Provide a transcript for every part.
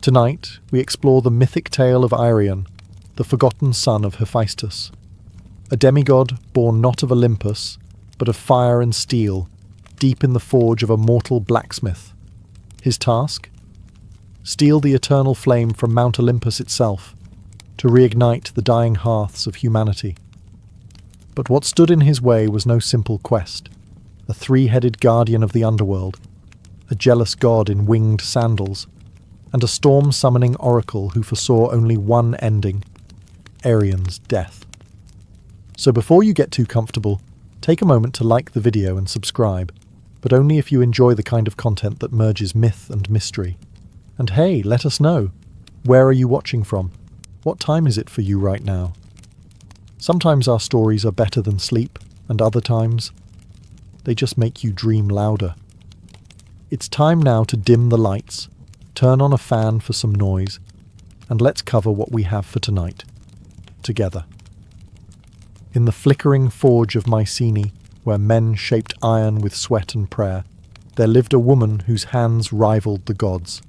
Tonight, we explore the mythic tale of Irion, the forgotten son of Hephaestus, a demigod born not of Olympus, but of fire and steel, deep in the forge of a mortal blacksmith. His task? Steal the eternal flame from Mount Olympus itself, to reignite the dying hearths of humanity. But what stood in his way was no simple quest. A three-headed guardian of the underworld, a jealous god in winged sandals, and a storm-summoning oracle who foresaw only one ending, Arion's death. So before you get too comfortable, take a moment to like the video and subscribe, but only if you enjoy the kind of content that merges myth and mystery. And hey, let us know. Where are you watching from? What time is it for you right now? Sometimes our stories are better than sleep, and other times, they just make you dream louder. It's time now to dim the lights, turn on a fan for some noise, and let's cover what we have for tonight, together. In the flickering forge of Mycenae, where men shaped iron with sweat and prayer, there lived a woman whose hands rivaled the gods.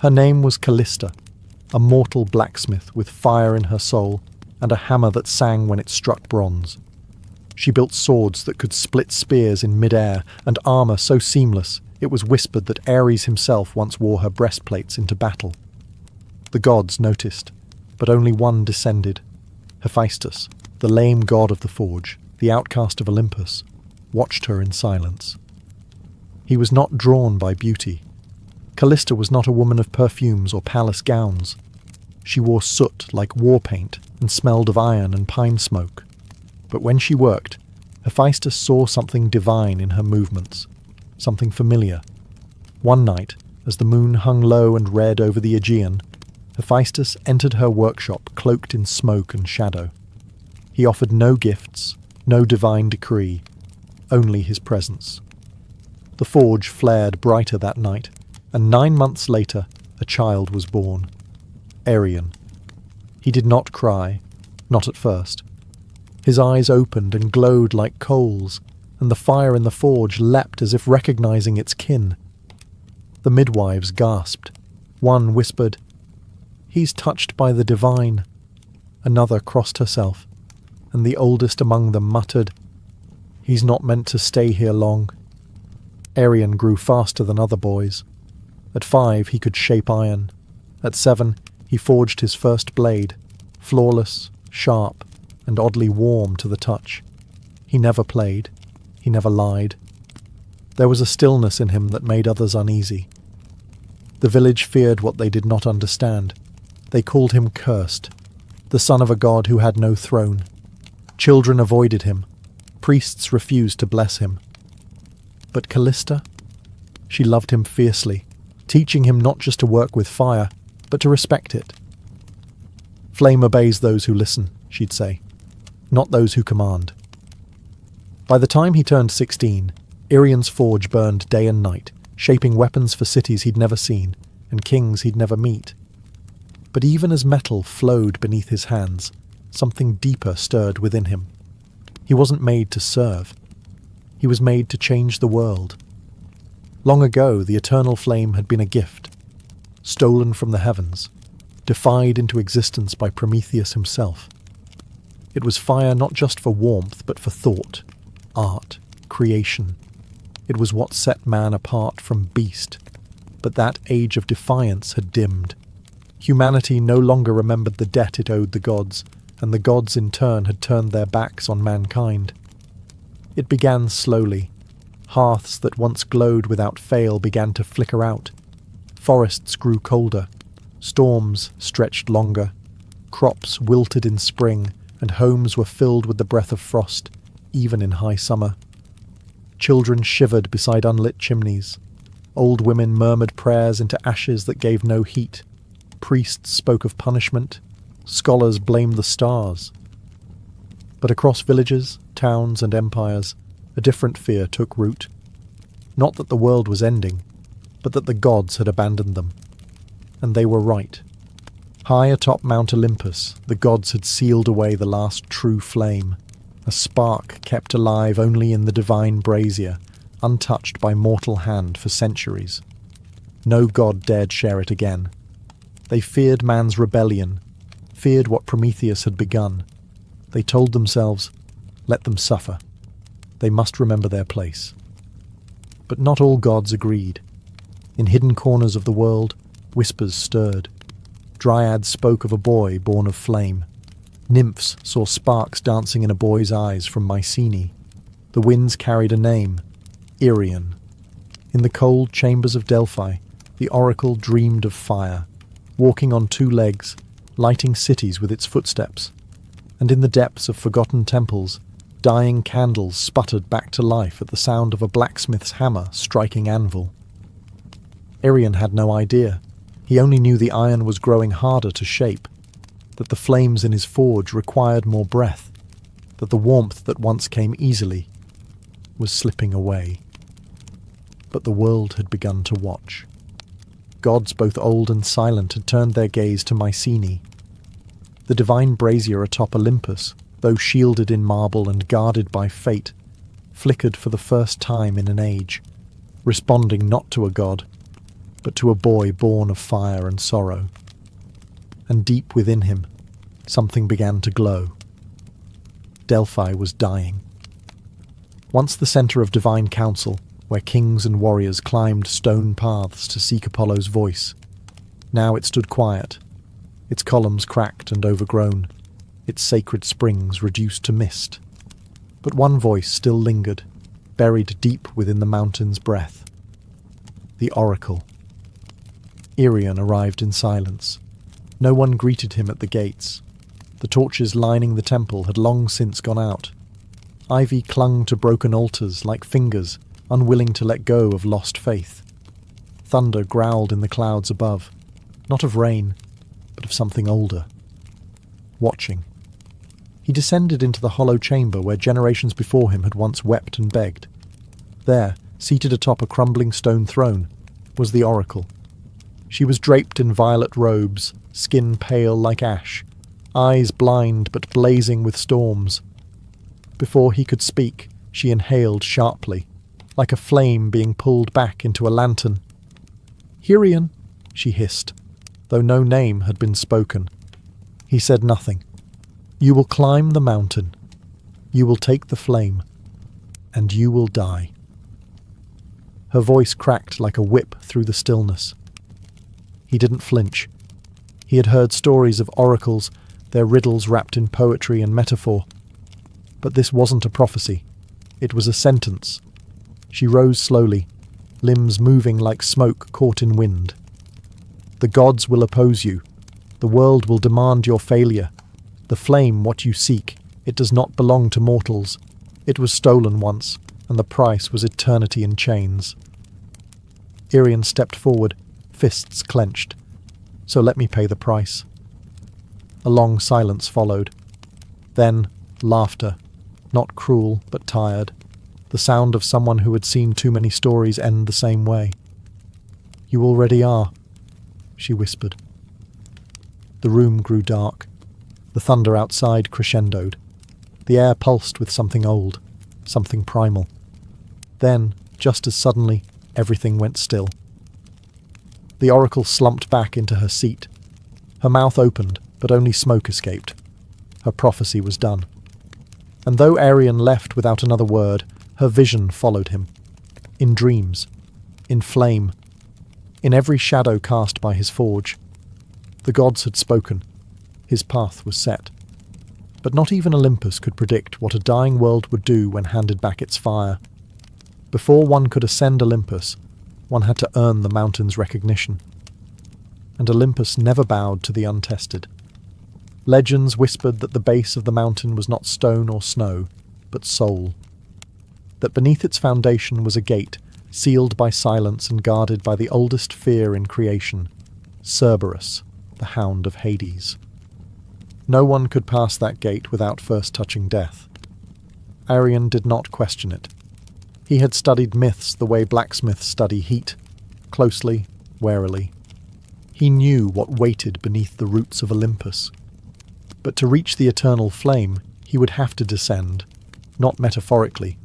Her name was Callista, a mortal blacksmith with fire in her soul and a hammer that sang when it struck bronze. She built swords that could split spears in mid-air and armor so seamless it was whispered that Ares himself once wore her breastplates into battle. The gods noticed, but only one descended. Hephaestus, the lame god of the forge, the outcast of Olympus, watched her in silence. He was not drawn by beauty. Callista was not a woman of perfumes or palace gowns. She wore soot like war paint and smelled of iron and pine smoke. But when she worked, Hephaestus saw something divine in her movements, something familiar. One night, as the moon hung low and red over the Aegean, Hephaestus entered her workshop cloaked in smoke and shadow. He offered no gifts, no divine decree, only his presence. The forge flared brighter that night, and 9 months later, a child was born. Arion. He did not cry, not at first. His eyes opened and glowed like coals, and the fire in the forge leapt as if recognizing its kin. The midwives gasped. One whispered, "He's touched by the divine." Another crossed herself, and the oldest among them muttered, "He's not meant to stay here long." Arion grew faster than other boys. At 5, he could shape iron. At 7, he forged his first blade, flawless, sharp, and oddly warm to the touch. He never played. He never lied. There was a stillness in him that made others uneasy. The village feared what they did not understand. They called him cursed, the son of a god who had no throne. Children avoided him. Priests refused to bless him. But Callista? She loved him fiercely, teaching him not just to work with fire, but to respect it. "Flame obeys those who listen," she'd say, "not those who command." By the time he turned 16, Arion's forge burned day and night, shaping weapons for cities he'd never seen and kings he'd never meet. But even as metal flowed beneath his hands, something deeper stirred within him. He wasn't made to serve. He was made to change the world. Long ago, the eternal flame had been a gift, stolen from the heavens, defied into existence by Prometheus himself. It was fire not just for warmth, but for thought, art, creation. It was what set man apart from beast. But that age of defiance had dimmed. Humanity no longer remembered the debt it owed the gods, and the gods in turn had turned their backs on mankind. It began slowly. Hearths that once glowed without fail began to flicker out. Forests grew colder. Storms stretched longer. Crops wilted in spring, and homes were filled with the breath of frost, even in high summer. Children shivered beside unlit chimneys. Old women murmured prayers into ashes that gave no heat. Priests spoke of punishment. Scholars blamed the stars. But across villages, towns, and empires, a different fear took root. Not that the world was ending, but that the gods had abandoned them. And they were right. High atop Mount Olympus, the gods had sealed away the last true flame, a spark kept alive only in the divine brazier, untouched by mortal hand for centuries. No god dared share it again. They feared man's rebellion, feared what Prometheus had begun. They told themselves, let them suffer. They must remember their place. But not all gods agreed. In hidden corners of the world, whispers stirred. Dryads spoke of a boy born of flame. Nymphs saw sparks dancing in a boy's eyes from Mycenae. The winds carried a name, Irion. In the cold chambers of Delphi, the oracle dreamed of fire, walking on two legs, lighting cities with its footsteps. And in the depths of forgotten temples, dying candles sputtered back to life at the sound of a blacksmith's hammer striking anvil. Irion had no idea. He only knew the iron was growing harder to shape, that the flames in his forge required more breath, that the warmth that once came easily was slipping away. But the world had begun to watch. Gods both old and silent had turned their gaze to Mycenae. The divine brazier atop Olympus, though shielded in marble and guarded by fate, flickered for the first time in an age, responding not to a god, but to a boy born of fire and sorrow. And deep within him, something began to glow. Delphi was dying. Once the centre of divine council, where kings and warriors climbed stone paths to seek Apollo's voice, now it stood quiet, its columns cracked and overgrown, its sacred springs reduced to mist. But one voice still lingered, buried deep within the mountain's breath. The oracle. Irion arrived in silence. No one greeted him at the gates. The torches lining the temple had long since gone out. Ivy clung to broken altars like fingers, unwilling to let go of lost faith. Thunder growled in the clouds above, not of rain, but of something older. Watching. He descended into the hollow chamber where generations before him had once wept and begged. There, seated atop a crumbling stone throne, was the oracle. She was draped in violet robes, skin pale like ash, eyes blind but blazing with storms. Before he could speak, she inhaled sharply, like a flame being pulled back into a lantern. "Irion," she hissed, though no name had been spoken. He said nothing. "You will climb the mountain. You will take the flame. And you will die." Her voice cracked like a whip through the stillness. He didn't flinch. He had heard stories of oracles, their riddles wrapped in poetry and metaphor. But this wasn't a prophecy. It was a sentence. She rose slowly, limbs moving like smoke caught in wind. "The gods will oppose you. The world will demand your failure. The flame, what you seek, it does not belong to mortals. It was stolen once, and the price was eternity in chains." Irion stepped forward, fists clenched. "So let me pay the price." A long silence followed. Then, laughter, not cruel but tired, the sound of someone who had seen too many stories end the same way. "You already are," she whispered. The room grew dark. The thunder outside crescendoed. The air pulsed with something old, something primal. Then, just as suddenly, everything went still. The oracle slumped back into her seat. Her mouth opened, but only smoke escaped. Her prophecy was done. And though Irion left without another word, her vision followed him. In dreams, in flame, in every shadow cast by his forge. The gods had spoken. His path was set. But not even Olympus could predict what a dying world would do when handed back its fire. Before one could ascend Olympus, one had to earn the mountain's recognition. And Olympus never bowed to the untested. Legends whispered that the base of the mountain was not stone or snow, but soul. That beneath its foundation was a gate, sealed by silence and guarded by the oldest fear in creation, Cerberus, the hound of Hades. No one could pass that gate without first touching death. Irion did not question it. He had studied myths the way blacksmiths study heat, closely, warily. He knew what waited beneath the roots of Olympus. But to reach the eternal flame, he would have to descend, not metaphorically,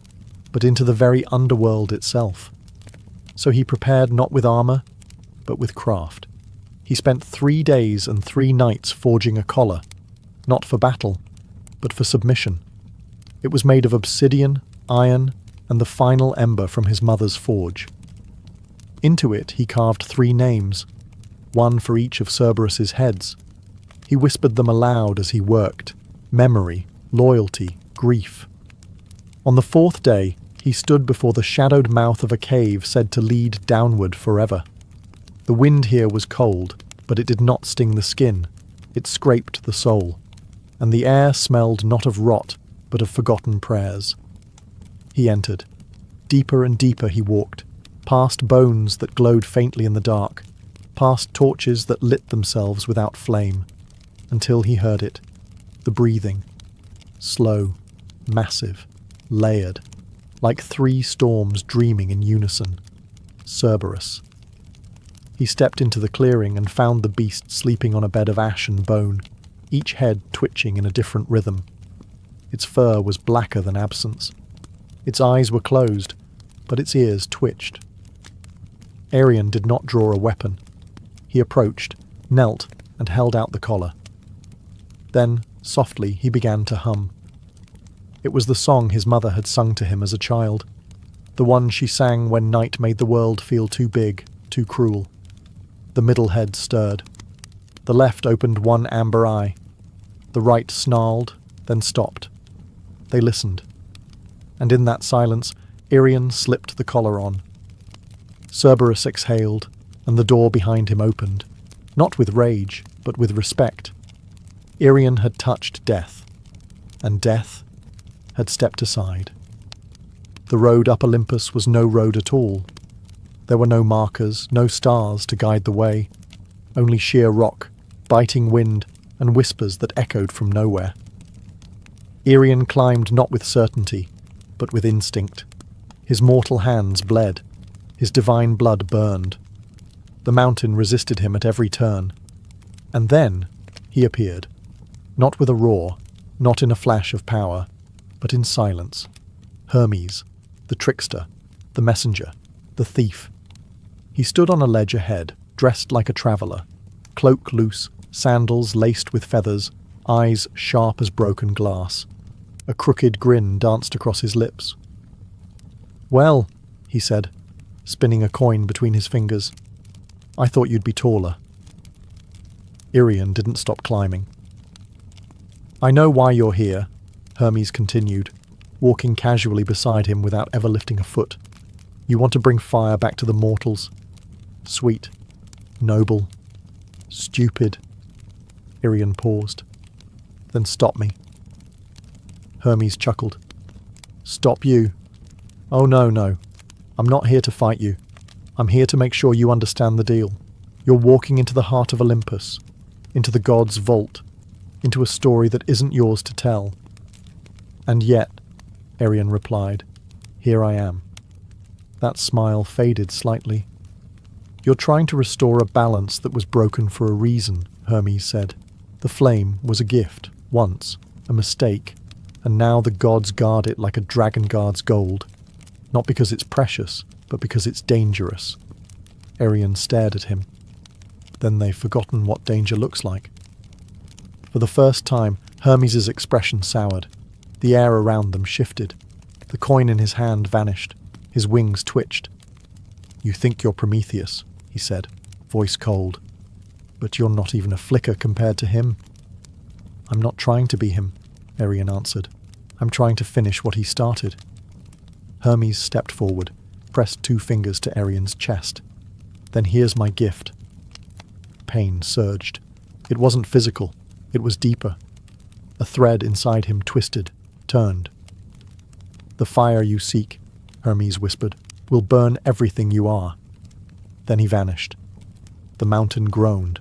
but into the very underworld itself. So he prepared not with armour, but with craft. He spent 3 days and 3 nights forging a collar, not for battle, but for submission. It was made of obsidian, iron, and the final ember from his mother's forge. Into it he carved 3 names, one for each of Cerberus's heads. He whispered them aloud as he worked: memory, loyalty, grief. On the 4th day, he stood before the shadowed mouth of a cave said to lead downward forever. The wind here was cold, but it did not sting the skin. It scraped the soul, and the air smelled not of rot, but of forgotten prayers. He entered. Deeper and deeper he walked, past bones that glowed faintly in the dark, past torches that lit themselves without flame, until he heard it, the breathing, slow, massive, layered, like 3 storms dreaming in unison. Cerberus. He stepped into the clearing and found the beast sleeping on a bed of ash and bone, each head twitching in a different rhythm. Its fur was blacker than absence. Its eyes were closed, but its ears twitched. Arian did not draw a weapon. He approached, knelt, and held out the collar. Then, softly, he began to hum. It was the song his mother had sung to him as a child, the one she sang when night made the world feel too big, too cruel. The middle head stirred. The left opened one amber eye. The right snarled, then stopped. They listened. And in that silence, Arian slipped the collar on. Cerberus exhaled, and the door behind him opened, not with rage, but with respect. Arian had touched death, and death had stepped aside. The road up Olympus was no road at all. There were no markers, no stars to guide the way, only sheer rock, biting wind, and whispers that echoed from nowhere. Arian climbed not with certainty, but with instinct. His mortal hands bled. His divine blood burned. The mountain resisted him at every turn. And then he appeared, not with a roar, not in a flash of power, but in silence. Hermes, the trickster, the messenger, the thief. He stood on a ledge ahead, dressed like a traveller, cloak loose, sandals laced with feathers, eyes sharp as broken glass. A crooked grin danced across his lips. "Well," he said, spinning a coin between his fingers, "I thought you'd be taller." Arian didn't stop climbing. "I know why you're here," Hermes continued, walking casually beside him without ever lifting a foot. "You want to bring fire back to the mortals. Sweet, noble, stupid." Arian paused. "Then stop me." Hermes chuckled. "Stop you? Oh no. I'm not here to fight you. I'm here to make sure you understand the deal. You're walking into the heart of Olympus, into the gods' vault, into a story that isn't yours to tell. And yet," Arian replied, "here I am." That smile faded slightly. "You're trying to restore a balance that was broken for a reason," Hermes said. "The flame was a gift, once, a mistake, and now the gods guard it like a dragon guards gold. Not because it's precious, but because it's dangerous." Arian stared at him. Then they've forgotten what danger looks like. For the first time, Hermes' expression soured. The air around them shifted. The coin in his hand vanished. His wings twitched. "You think you're Prometheus," he said, voice cold. "But you're not even a flicker compared to him." "I'm not trying to be him," Arian answered. "I'm trying to finish what he started." Hermes stepped forward, pressed 2 fingers to Arian's chest. "Then here's my gift." Pain surged. It wasn't physical. It was deeper. A thread inside him twisted, turned. "The fire you seek," Hermes whispered, "will burn everything you are." Then he vanished. The mountain groaned.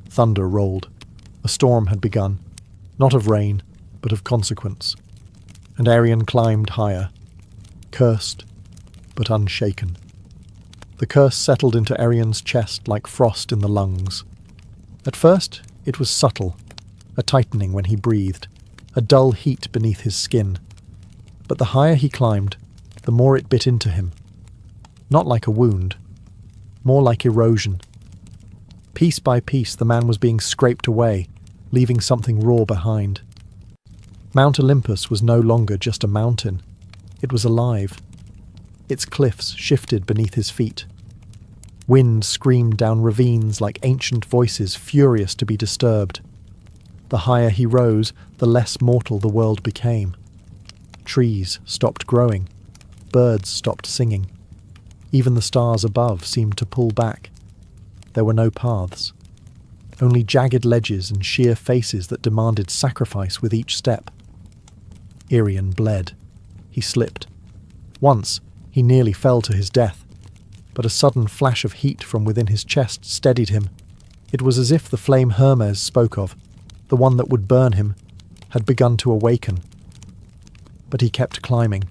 Thunder rolled. A storm had begun, not of rain, but of consequence. And Arian climbed higher, cursed, but unshaken. The curse settled into Arian's chest like frost in the lungs. At first, it was subtle, a tightening when he breathed, a dull heat beneath his skin. But the higher he climbed, the more it bit into him. Not like a wound, more like erosion. Piece by piece, the man was being scraped away, leaving something raw behind. Mount Olympus was no longer just a mountain. It was alive. Its cliffs shifted beneath his feet. Wind screamed down ravines like ancient voices furious to be disturbed. The higher he rose, the less mortal the world became. Trees stopped growing. Birds stopped singing. Even the stars above seemed to pull back. There were no paths. Only jagged ledges and sheer faces that demanded sacrifice with each step. Irian bled. He slipped. Once, he nearly fell to his death, but a sudden flash of heat from within his chest steadied him. It was as if the flame Hermes spoke of, the one that would burn him, had begun to awaken. But he kept climbing,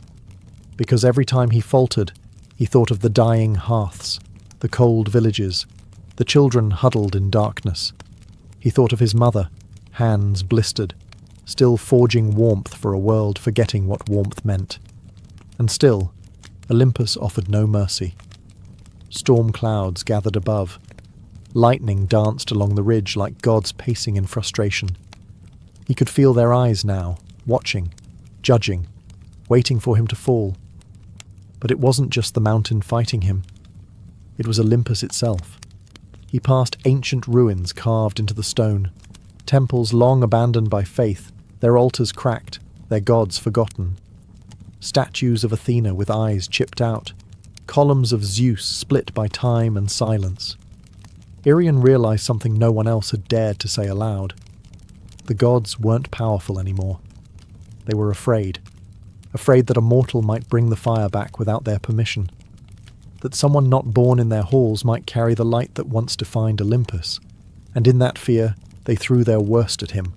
because every time he faltered, he thought of the dying hearths, the cold villages, the children huddled in darkness. He thought of his mother, hands blistered, still forging warmth for a world forgetting what warmth meant. And still, Olympus offered no mercy. Storm clouds gathered above. Lightning danced along the ridge like gods pacing in frustration. He could feel their eyes now, watching, judging, waiting for him to fall. But it wasn't just the mountain fighting him. It was Olympus itself. He passed ancient ruins carved into the stone, temples long abandoned by faith, their altars cracked, their gods forgotten. Statues of Athena with eyes chipped out, columns of Zeus split by time and silence. Irian realized something no one else had dared to say aloud. The gods weren't powerful anymore. They were afraid that a mortal might bring the fire back without their permission, that someone not born in their halls might carry the light that once defined Olympus, and in that fear they threw their worst at him.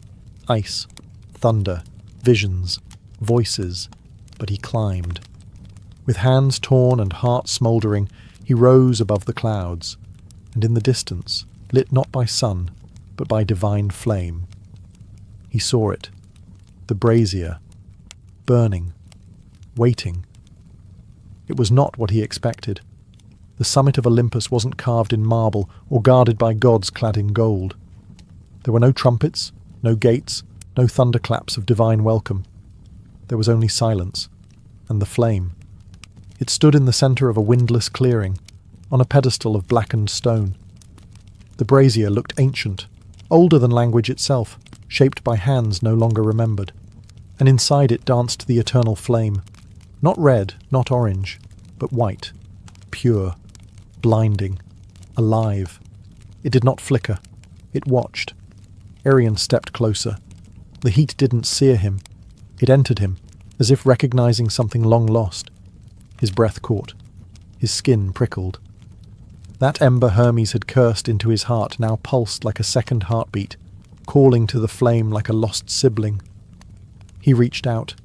Ice, thunder, visions, voices, but he climbed. With hands torn and heart smouldering, he rose above the clouds, and in the distance, lit not by sun, but by divine flame. He saw it, the brazier, burning, waiting. It was not what he expected. The summit of Olympus wasn't carved in marble or guarded by gods clad in gold. There were no trumpets, no gates, no thunderclaps of divine welcome. There was only silence, and the flame. It stood in the centre of a windless clearing, on a pedestal of blackened stone. The brazier looked ancient, older than language itself, shaped by hands no longer remembered, and inside it danced the eternal flame, not red, not orange, but white, pure, blinding, alive. It did not flicker. It watched. Irian stepped closer. The heat didn't sear him. It entered him, as if recognizing something long lost. His breath caught. His skin prickled. That ember Hermes had cursed into his heart now pulsed like a second heartbeat, calling to the flame like a lost sibling. He reached out.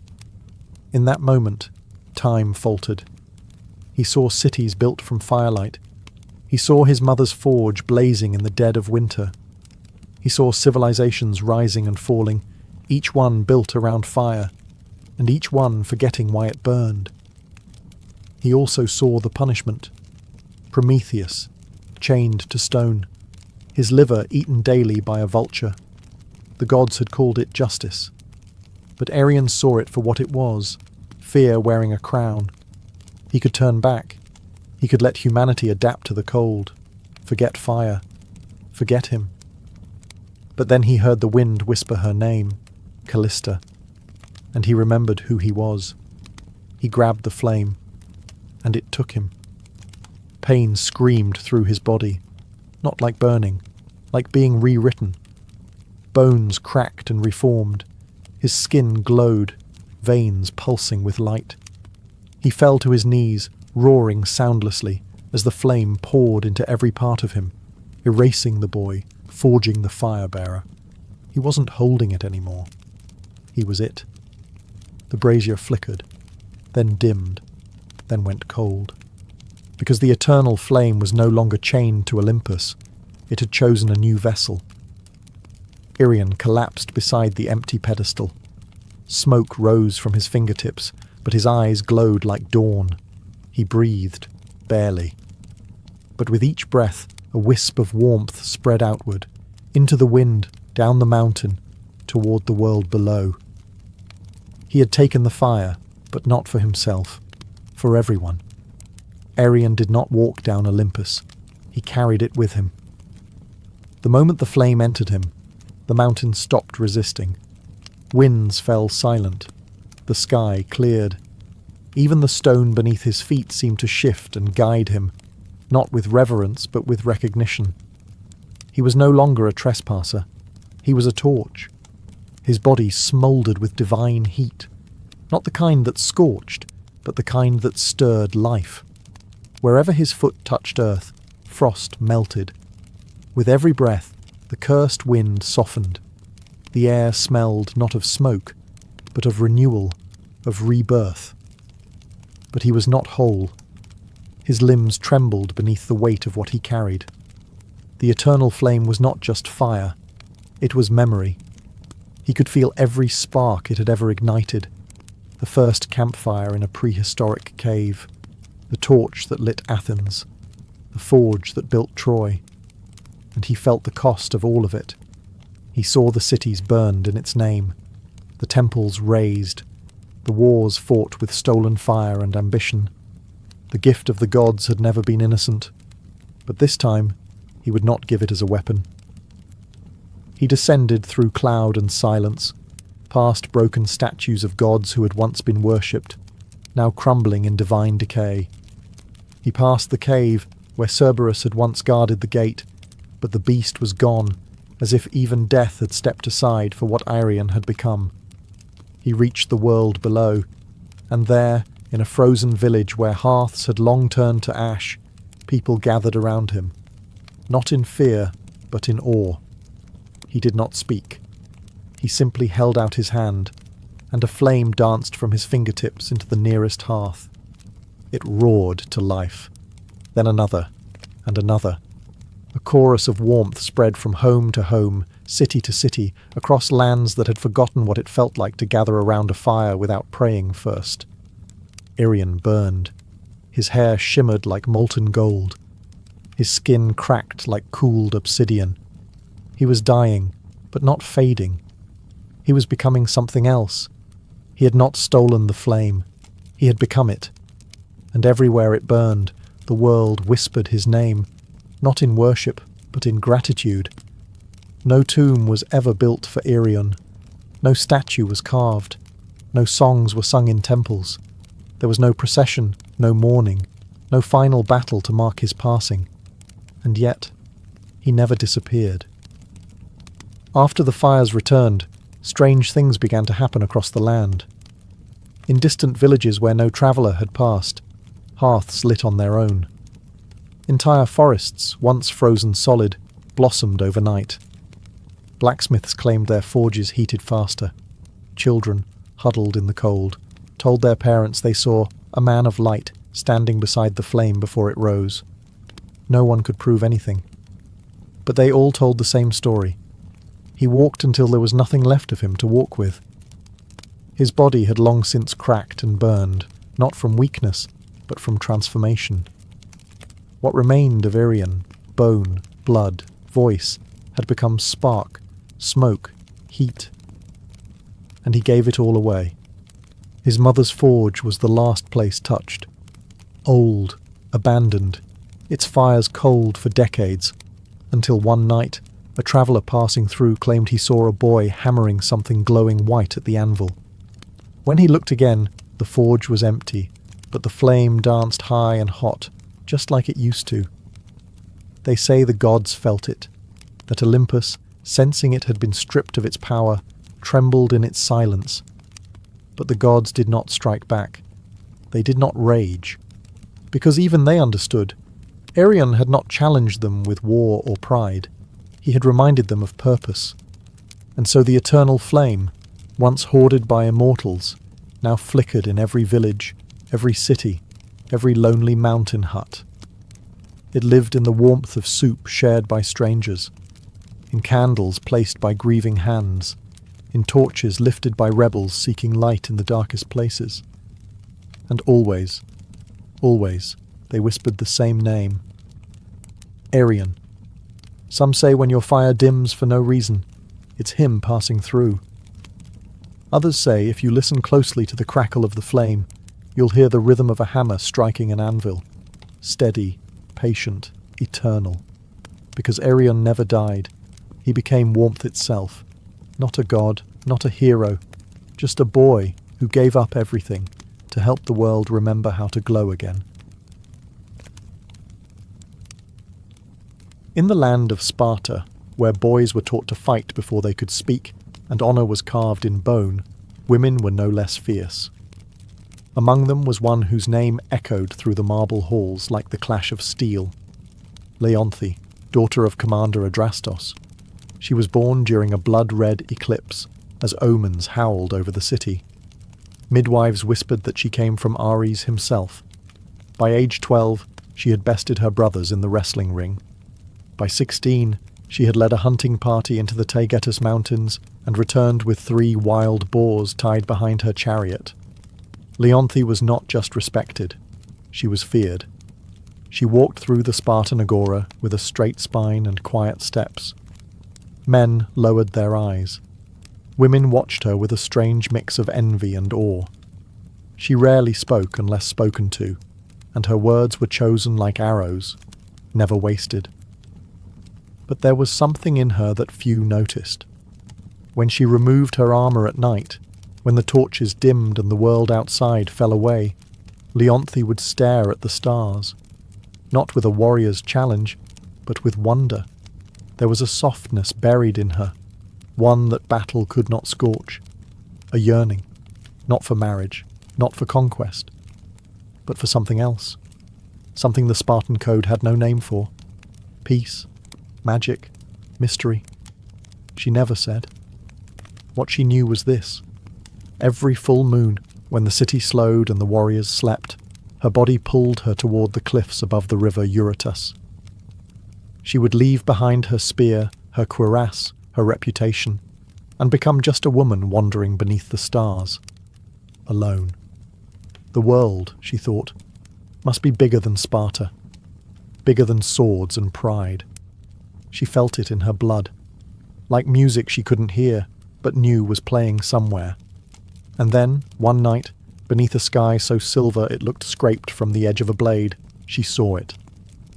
In that moment, time faltered. He saw cities built from firelight. He saw his mother's forge blazing in the dead of winter. He saw civilizations rising and falling, each one built around fire, and each one forgetting why it burned. He also saw the punishment. Prometheus, chained to stone, his liver eaten daily by a vulture. The gods had called it justice. But Irian saw it for what it was, fear wearing a crown. He could turn back. He could let humanity adapt to the cold, forget fire, forget him. But then he heard the wind whisper her name, Callista, and he remembered who he was. He grabbed the flame, and it took him. Pain screamed through his body, not like burning, like being rewritten. Bones cracked and reformed. His skin glowed, veins pulsing with light. He fell to his knees, roaring soundlessly, as the flame poured into every part of him, erasing the boy, forging the fire-bearer. He wasn't holding it anymore. He was it. The brazier flickered, then dimmed, then went cold. Because the eternal flame was no longer chained to Olympus, it had chosen a new vessel. Irian collapsed beside the empty pedestal. Smoke rose from his fingertips, but his eyes glowed like dawn. He breathed, barely. But with each breath, a wisp of warmth spread outward, into the wind, down the mountain, toward the world below. He had taken the fire, but not for himself, for everyone. Arion did not walk down Olympus. He carried it with him. The moment the flame entered him, the mountain stopped resisting. Winds fell silent. The sky cleared. Even the stone beneath his feet seemed to shift and guide him, not with reverence but with recognition. He was no longer a trespasser. He was a torch. His body smouldered with divine heat, not the kind that scorched, but the kind that stirred life. Wherever his foot touched earth, frost melted. With every breath, the cursed wind softened. The air smelled not of smoke, but of renewal, of rebirth. But he was not whole. His limbs trembled beneath the weight of what he carried. The eternal flame was not just fire, it was memory. He could feel every spark it had ever ignited. The first campfire in a prehistoric cave, the torch that lit Athens, the forge that built Troy. And he felt the cost of all of it. He saw the cities burned in its name, the temples razed, the wars fought with stolen fire and ambition. The gift of the gods had never been innocent, but this time he would not give it as a weapon. He descended through cloud and silence, past broken statues of gods who had once been worshipped, now crumbling in divine decay. He passed the cave where Cerberus had once guarded the gate, but the beast was gone, as if even death had stepped aside for what Arion had become. He reached the world below, and there, in a frozen village where hearths had long turned to ash, people gathered around him, not in fear, but in awe. He did not speak. He simply held out his hand, and a flame danced from his fingertips into the nearest hearth. It roared to life. Then another, and another. A chorus of warmth spread from home to home, city to city, across lands that had forgotten what it felt like to gather around a fire without praying first. Arion burned. His hair shimmered like molten gold. His skin cracked like cooled obsidian. He was dying, but not fading. He was becoming something else. He had not stolen the flame. He had become it. And everywhere it burned, the world whispered his name, not in worship, but in gratitude. No tomb was ever built for Arion. No statue was carved. No songs were sung in temples. There was no procession, no mourning, no final battle to mark his passing. And yet, he never disappeared. After the fires returned, strange things began to happen across the land. In distant villages where no traveller had passed, hearths lit on their own. Entire forests, once frozen solid, blossomed overnight. Blacksmiths claimed their forges heated faster. Children, huddled in the cold, told their parents they saw a man of light standing beside the flame before it rose. No one could prove anything. But they all told the same story. He walked until there was nothing left of him to walk with. His body had long since cracked and burned, not from weakness, but from transformation. What remained of Arion, bone, blood, voice, had become spark, smoke, heat. And he gave it all away. His mother's forge was the last place touched. Old, abandoned, its fires cold for decades, until one night, a traveller passing through claimed he saw a boy hammering something glowing white at the anvil. When he looked again, the forge was empty, but the flame danced high and hot, just like it used to. They say the gods felt it, that Olympus, sensing it had been stripped of its power, trembled in its silence. But the gods did not strike back. They did not rage. Because even they understood. Arion had not challenged them with war or pride. He had reminded them of purpose. And so the eternal flame, once hoarded by immortals, now flickered in every village, every city, every lonely mountain hut. It lived in the warmth of soup shared by strangers, in candles placed by grieving hands, in torches lifted by rebels seeking light in the darkest places. And always, always, they whispered the same name. Arion. Some say when your fire dims for no reason, it's him passing through. Others say if you listen closely to the crackle of the flame, you'll hear the rhythm of a hammer striking an anvil. Steady, patient, eternal. Because Arion never died. He became warmth itself. Not a god, not a hero, just a boy who gave up everything to help the world remember how to glow again. In the land of Sparta, where boys were taught to fight before they could speak, and honour was carved in bone, women were no less fierce. Among them was one whose name echoed through the marble halls like the clash of steel. Leonthe, daughter of Commander Adrastos. She was born during a blood-red eclipse, as omens howled over the city. Midwives whispered that she came from Ares himself. By age 12, she had bested her brothers in the wrestling ring. By 16, she had led a hunting party into the Taygetus Mountains and returned with 3 wild boars tied behind her chariot. Leonthe was not just respected, she was feared. She walked through the Spartan agora with a straight spine and quiet steps. Men lowered their eyes. Women watched her with a strange mix of envy and awe. She rarely spoke unless spoken to, and her words were chosen like arrows, never wasted. But there was something in her that few noticed. When she removed her armour at night, when the torches dimmed and the world outside fell away, Leonthe would stare at the stars, not with a warrior's challenge, but with wonder. There was a softness buried in her, one that battle could not scorch, a yearning, not for marriage, not for conquest, but for something else, something the Spartan code had no name for. Peace, magic, mystery. She never said. What she knew was this. Every full moon, when the city slowed and the warriors slept, her body pulled her toward the cliffs above the river Eurotas. She would leave behind her spear, her cuirass, her reputation, and become just a woman wandering beneath the stars. Alone. The world, she thought, must be bigger than Sparta, bigger than swords and pride. She felt it in her blood, like music she couldn't hear, but knew was playing somewhere. And then, one night, beneath a sky so silver it looked scraped from the edge of a blade, she saw it,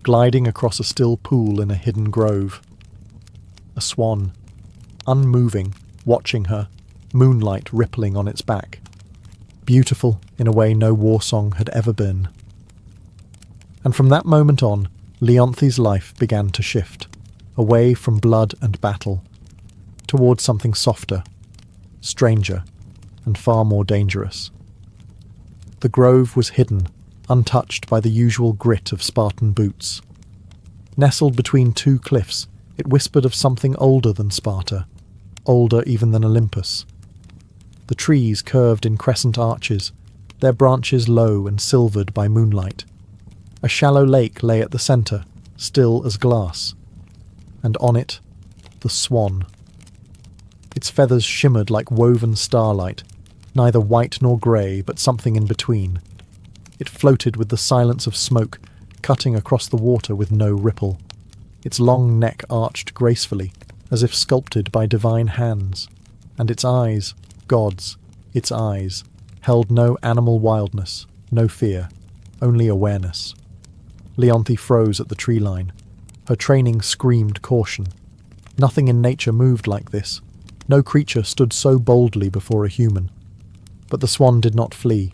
gliding across a still pool in a hidden grove. A swan, unmoving, watching her, moonlight rippling on its back. Beautiful in a way no war song had ever been. And from that moment on, Leonthe's life began to shift, away from blood and battle, towards something softer, stranger, and far more dangerous. The grove was hidden, untouched by the usual grit of Spartan boots. Nestled between 2 cliffs, it whispered of something older than Sparta, older even than Olympus. The trees curved in crescent arches, their branches low and silvered by moonlight. A shallow lake lay at the centre, still as glass, and on it, the swan. Its feathers shimmered like woven starlight, neither white nor grey, but something in between. It floated with the silence of smoke, cutting across the water with no ripple. Its long neck arched gracefully, as if sculpted by divine hands, and its eyes, gods, its eyes, held no animal wildness, no fear, only awareness. Leonthe froze at the tree line. Her training screamed caution. Nothing in nature moved like this. No creature stood so boldly before a human. But the swan did not flee.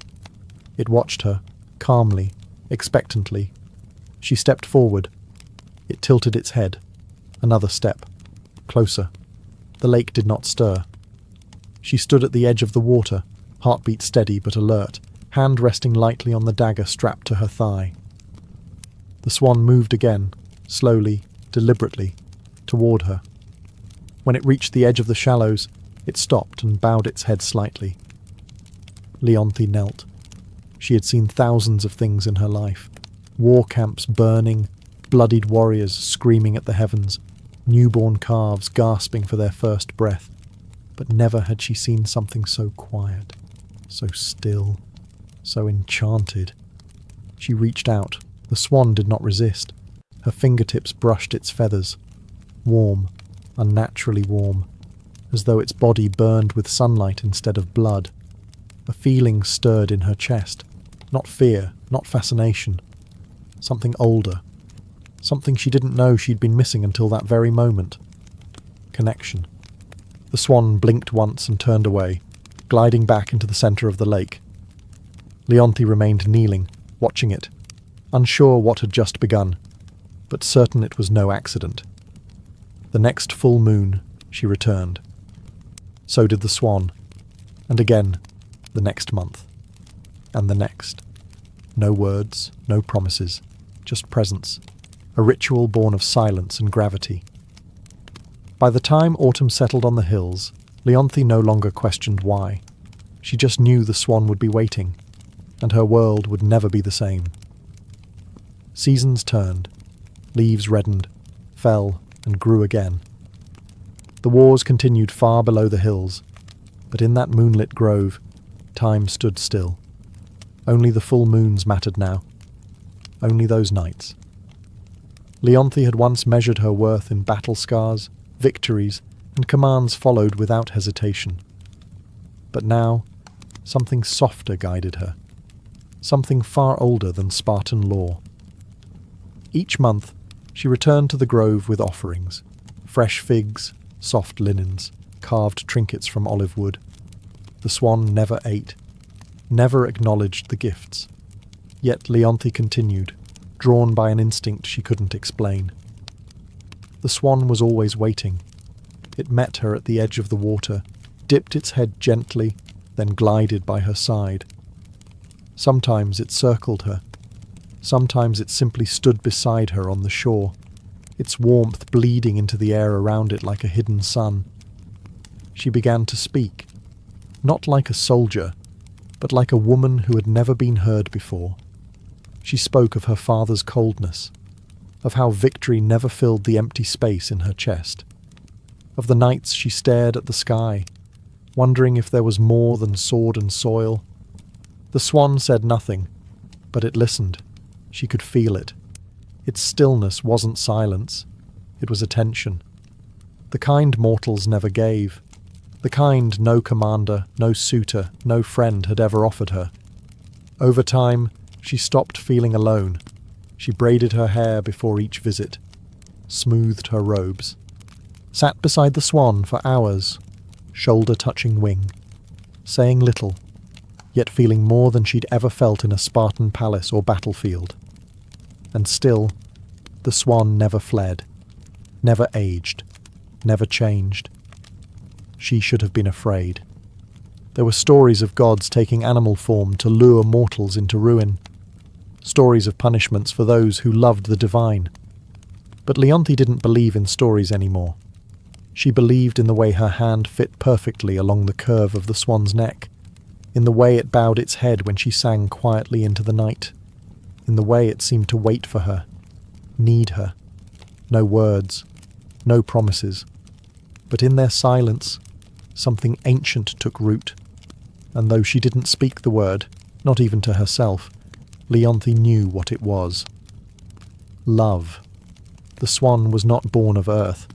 It watched her, calmly, expectantly. She stepped forward. It tilted its head. Another step. Closer. The lake did not stir. She stood at the edge of the water, heartbeat steady but alert, hand resting lightly on the dagger strapped to her thigh. The swan moved again, slowly, deliberately, toward her. When it reached the edge of the shallows, it stopped and bowed its head slightly. Leonthe knelt. She had seen thousands of things in her life. War camps burning, bloodied warriors screaming at the heavens, newborn calves gasping for their first breath. But never had she seen something so quiet, so still, so enchanted. She reached out. The swan did not resist. Her fingertips brushed its feathers. warm, unnaturally warm, as though its body burned with sunlight instead of blood. A feeling stirred in her chest, not fear, not fascination, something older, something she didn't know she'd been missing until that very moment. Connection. The swan blinked once and turned away, gliding back into the centre of the lake. Leonti remained kneeling, watching it, unsure what had just begun, but certain it was no accident. The next full moon, she returned. So did the swan, and again, the next month, and the next. No words, no promises, just presence, a ritual born of silence and gravity. By the time autumn settled on the hills, Leonti no longer questioned why. She just knew the swan would be waiting, and her world would never be the same. Seasons turned, leaves reddened, fell, and grew again. The wars continued far below the hills, but in that moonlit grove, time stood still. Only the full moons mattered now. Only those nights. Leonti had once measured her worth in battle scars, victories, and commands followed without hesitation. But now, something softer guided her. Something far older than Spartan law. Each month, she returned to the grove with offerings. Fresh figs, soft linens, carved trinkets from olive wood. The swan never ate, never acknowledged the gifts. Yet Leonti continued, drawn by an instinct she couldn't explain. The swan was always waiting. It met her at the edge of the water, dipped its head gently, then glided by her side. Sometimes it circled her. Sometimes it simply stood beside her on the shore, its warmth bleeding into the air around it like a hidden sun. She began to speak, not like a soldier, but like a woman who had never been heard before. She spoke of her father's coldness, of how victory never filled the empty space in her chest, of the nights she stared at the sky, wondering if there was more than sword and soil. The swan said nothing, but it listened. She could feel it. Its stillness wasn't silence. It was attention. The kind mortals never gave. The kind no commander, no suitor, no friend had ever offered her. Over time, she stopped feeling alone. She braided her hair before each visit, smoothed her robes, sat beside the swan for hours, shoulder touching wing, saying little, yet feeling more than she'd ever felt in a Spartan palace or battlefield. And still, the swan never fled, never aged, never changed. She should have been afraid. There were stories of gods taking animal form to lure mortals into ruin, stories of punishments for those who loved the divine. But Leonti didn't believe in stories anymore. She believed in the way her hand fit perfectly along the curve of the swan's neck, in the way it bowed its head when she sang quietly into the night, in the way it seemed to wait for her, need her. No words, no promises. But in their silence, something ancient took root, and though she didn't speak the word, not even to herself, Leonti knew what it was. Love. The swan was not born of earth.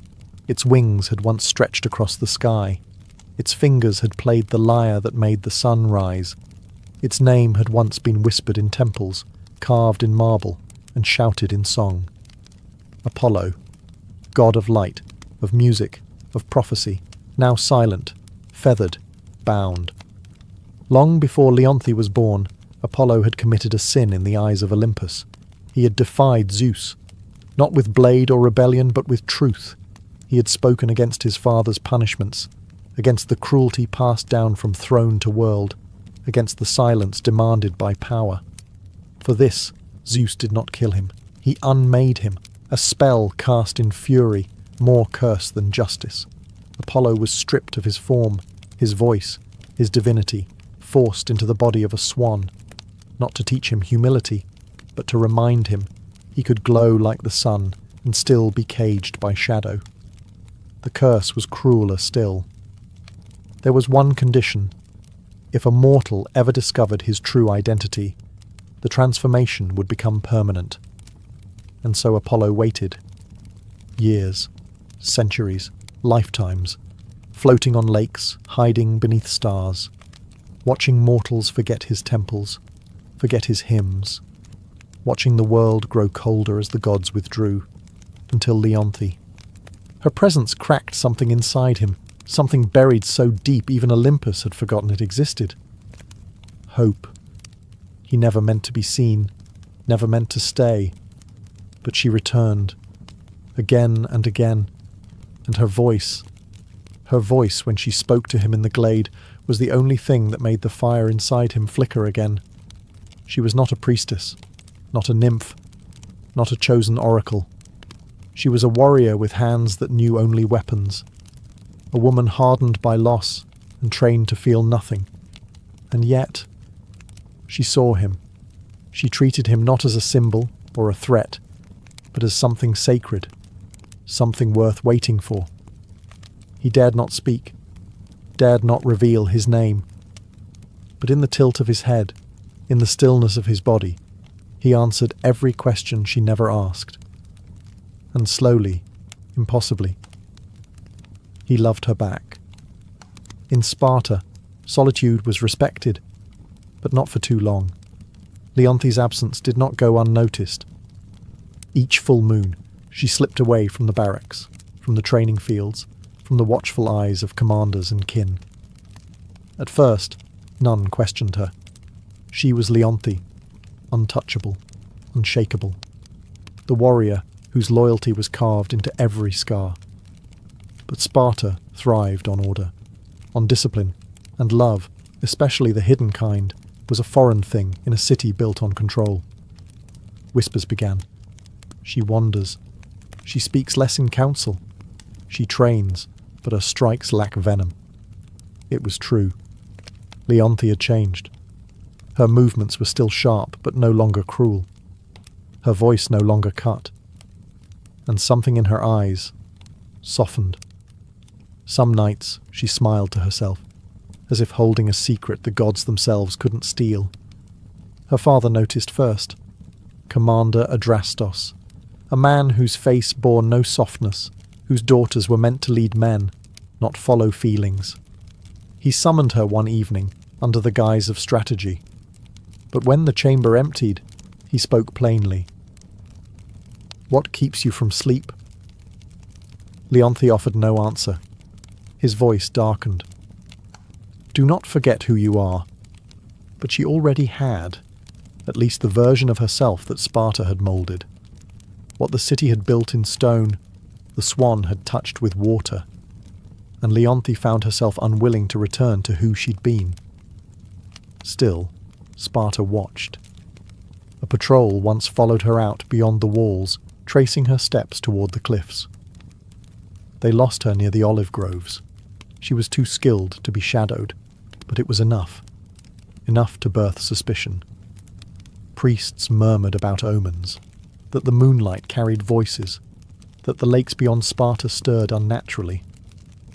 Its wings had once stretched across the sky. Its fingers had played the lyre that made the sun rise. Its name had once been whispered in temples, carved in marble, and shouted in song. Apollo, god of light, of music, of prophecy, now silent, feathered, bound. Long before Leonti was born, Apollo had committed a sin in the eyes of Olympus. He had defied Zeus, not with blade or rebellion, but with truth. He had spoken against his father's punishments, against the cruelty passed down from throne to world, against the silence demanded by power. For this, Zeus did not kill him. He unmade him, a spell cast in fury, more curse than justice. Apollo was stripped of his form, his voice, his divinity, forced into the body of a swan, not to teach him humility, but to remind him he could glow like the sun and still be caged by shadow. The curse was crueler still. There was one condition. If a mortal ever discovered his true identity, the transformation would become permanent. And so Apollo waited. Years. centuries, lifetimes, floating on lakes, hiding beneath stars, watching mortals forget his temples, forget his hymns, watching the world grow colder as the gods withdrew, until Leonthe. Her presence cracked something inside him, something buried so deep even Olympus had forgotten it existed. Hope. He never meant to be seen, never meant to stay, but she returned, again and again, and her voice when she spoke to him in the glade, was the only thing that made the fire inside him flicker again. She was not a priestess, not a nymph, not a chosen oracle. She was a warrior with hands that knew only weapons, a woman hardened by loss and trained to feel nothing. And yet, she saw him. She treated him not as a symbol or a threat, but as something sacred, something worth waiting for. He dared not speak, dared not reveal his name. But in the tilt of his head, in the stillness of his body, he answered every question she never asked. And slowly, impossibly, he loved her back. In Sparta, solitude was respected, but not for too long. Leonthe's absence did not go unnoticed. Each full moon, she slipped away from the barracks, from the training fields, from the watchful eyes of commanders and kin. At first, none questioned her. She was Leonthe, untouchable, unshakable, the warrior whose loyalty was carved into every scar. But Sparta thrived on order, on discipline, and love, especially the hidden kind, was a foreign thing in a city built on control. Whispers began. She wanders. She speaks less in council. She trains, but her strikes lack venom. It was true. Leonthe had changed. Her movements were still sharp, but no longer cruel. Her voice no longer cut. And something in her eyes softened. Some nights she smiled to herself, as if holding a secret the gods themselves couldn't steal. Her father noticed first. Commander Adrastos, a man whose face bore no softness, whose daughters were meant to lead men, not follow feelings. He summoned her one evening, under the guise of strategy. But when the chamber emptied, he spoke plainly. "What keeps you from sleep?" Leonthe offered no answer. His voice darkened. "Do not forget who you are." But she already had, at least the version of herself that Sparta had moulded. What the city had built in stone, the swan had touched with water, and Leonthe found herself unwilling to return to who she'd been. Still, Sparta watched. A patrol once followed her out beyond the walls, tracing her steps toward the cliffs. They lost her near the olive groves. She was too skilled to be shadowed, but it was enough. Enough to birth suspicion. Priests murmured about omens, that the moonlight carried voices, that the lakes beyond Sparta stirred unnaturally,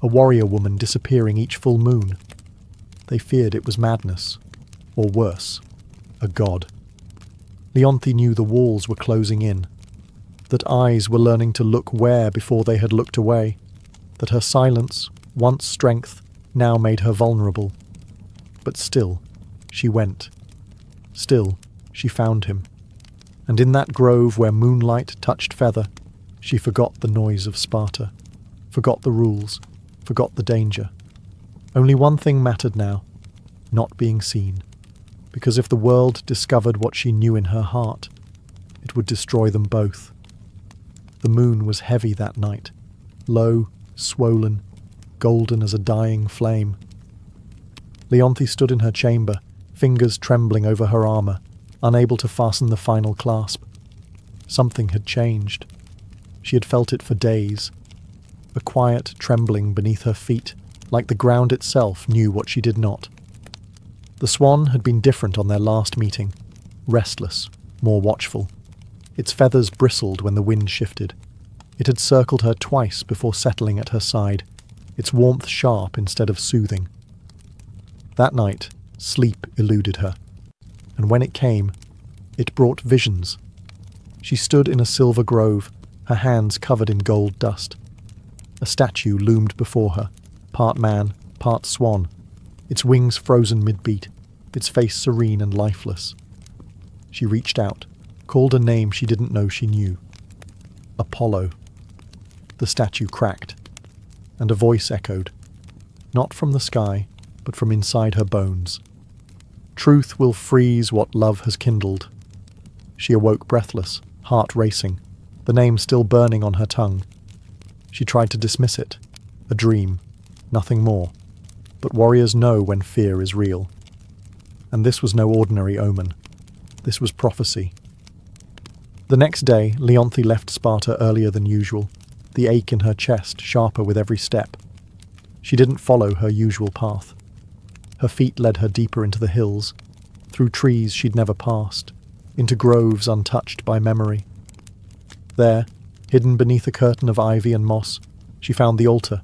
a warrior woman disappearing each full moon. They feared it was madness, or worse, a god. Leonthe knew the walls were closing in, that eyes were learning to look where before they had looked away, that her silence, once strength, now made her vulnerable. But still, she went. Still, she found him. And in that grove where moonlight touched feather, she forgot the noise of Sparta, forgot the rules, forgot the danger. Only one thing mattered now, not being seen. Because if the world discovered what she knew in her heart, it would destroy them both. The moon was heavy that night, low, swollen, golden as a dying flame. Leonthe stood in her chamber, fingers trembling over her armour, unable to fasten the final clasp. Something had changed. She had felt it for days. A quiet trembling beneath her feet, like the ground itself knew what she did not. The swan had been different on their last meeting, restless, more watchful. Its feathers bristled when the wind shifted. It had circled her twice before settling at her side, its warmth sharp instead of soothing. That night, sleep eluded her, and when it came, it brought visions. She stood in a silver grove, her hands covered in gold dust. A statue loomed before her, part man, part swan, its wings frozen mid-beat, its face serene and lifeless. She reached out, called a name she didn't know she knew. Apollo. The statue cracked, and a voice echoed, not from the sky, but from inside her bones. Truth will freeze what love has kindled. She awoke breathless, heart racing, the name still burning on her tongue. She tried to dismiss it, a dream, nothing more. But warriors know when fear is real. And this was no ordinary omen. This was prophecy. The next day, Leonthe left Sparta earlier than usual, the ache in her chest sharper with every step. She didn't follow her usual path. Her feet led her deeper into the hills, through trees she'd never passed, into groves untouched by memory. There, hidden beneath a curtain of ivy and moss, she found the altar,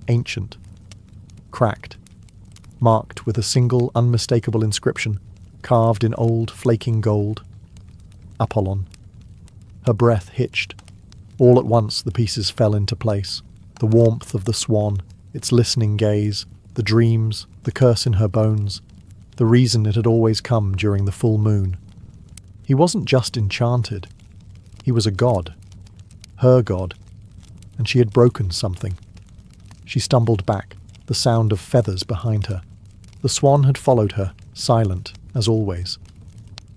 ancient, cracked, marked with a single unmistakable inscription, carved in old flaking gold. Apollon. Her breath hitched. All at once the pieces fell into place. The warmth of the swan, its listening gaze, the dreams, the curse in her bones, the reason it had always come during the full moon. He wasn't just enchanted. He was a god. Her god. And she had broken something. She stumbled back, the sound of feathers behind her. The swan had followed her, silent, as always.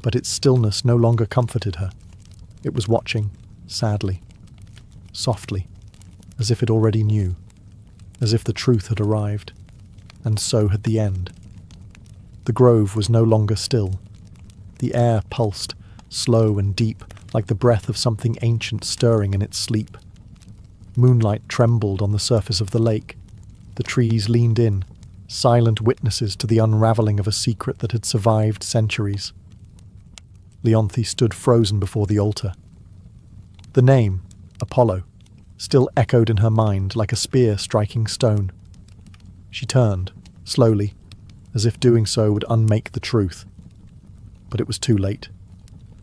But its stillness no longer comforted her. It was watching, sadly, softly, as if it already knew, as if the truth had arrived, and so had the end. The grove was no longer still. The air pulsed, slow and deep, like the breath of something ancient stirring in its sleep. Moonlight trembled on the surface of the lake. The trees leaned in, silent witnesses to the unravelling of a secret that had survived centuries. Leonthe stood frozen before the altar. The name, Apollo, still echoed in her mind like a spear striking stone. She turned, slowly, as if doing so would unmake the truth. But it was too late.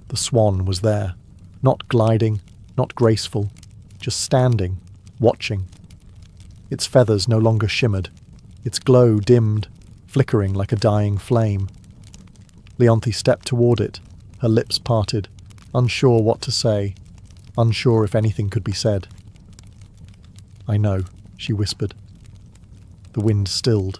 The swan was there, not gliding, not graceful, just standing, watching. Its feathers no longer shimmered, its glow dimmed, flickering like a dying flame. Leonthe stepped toward it, her lips parted, unsure what to say, unsure if anything could be said. "I know," she whispered. The wind stilled.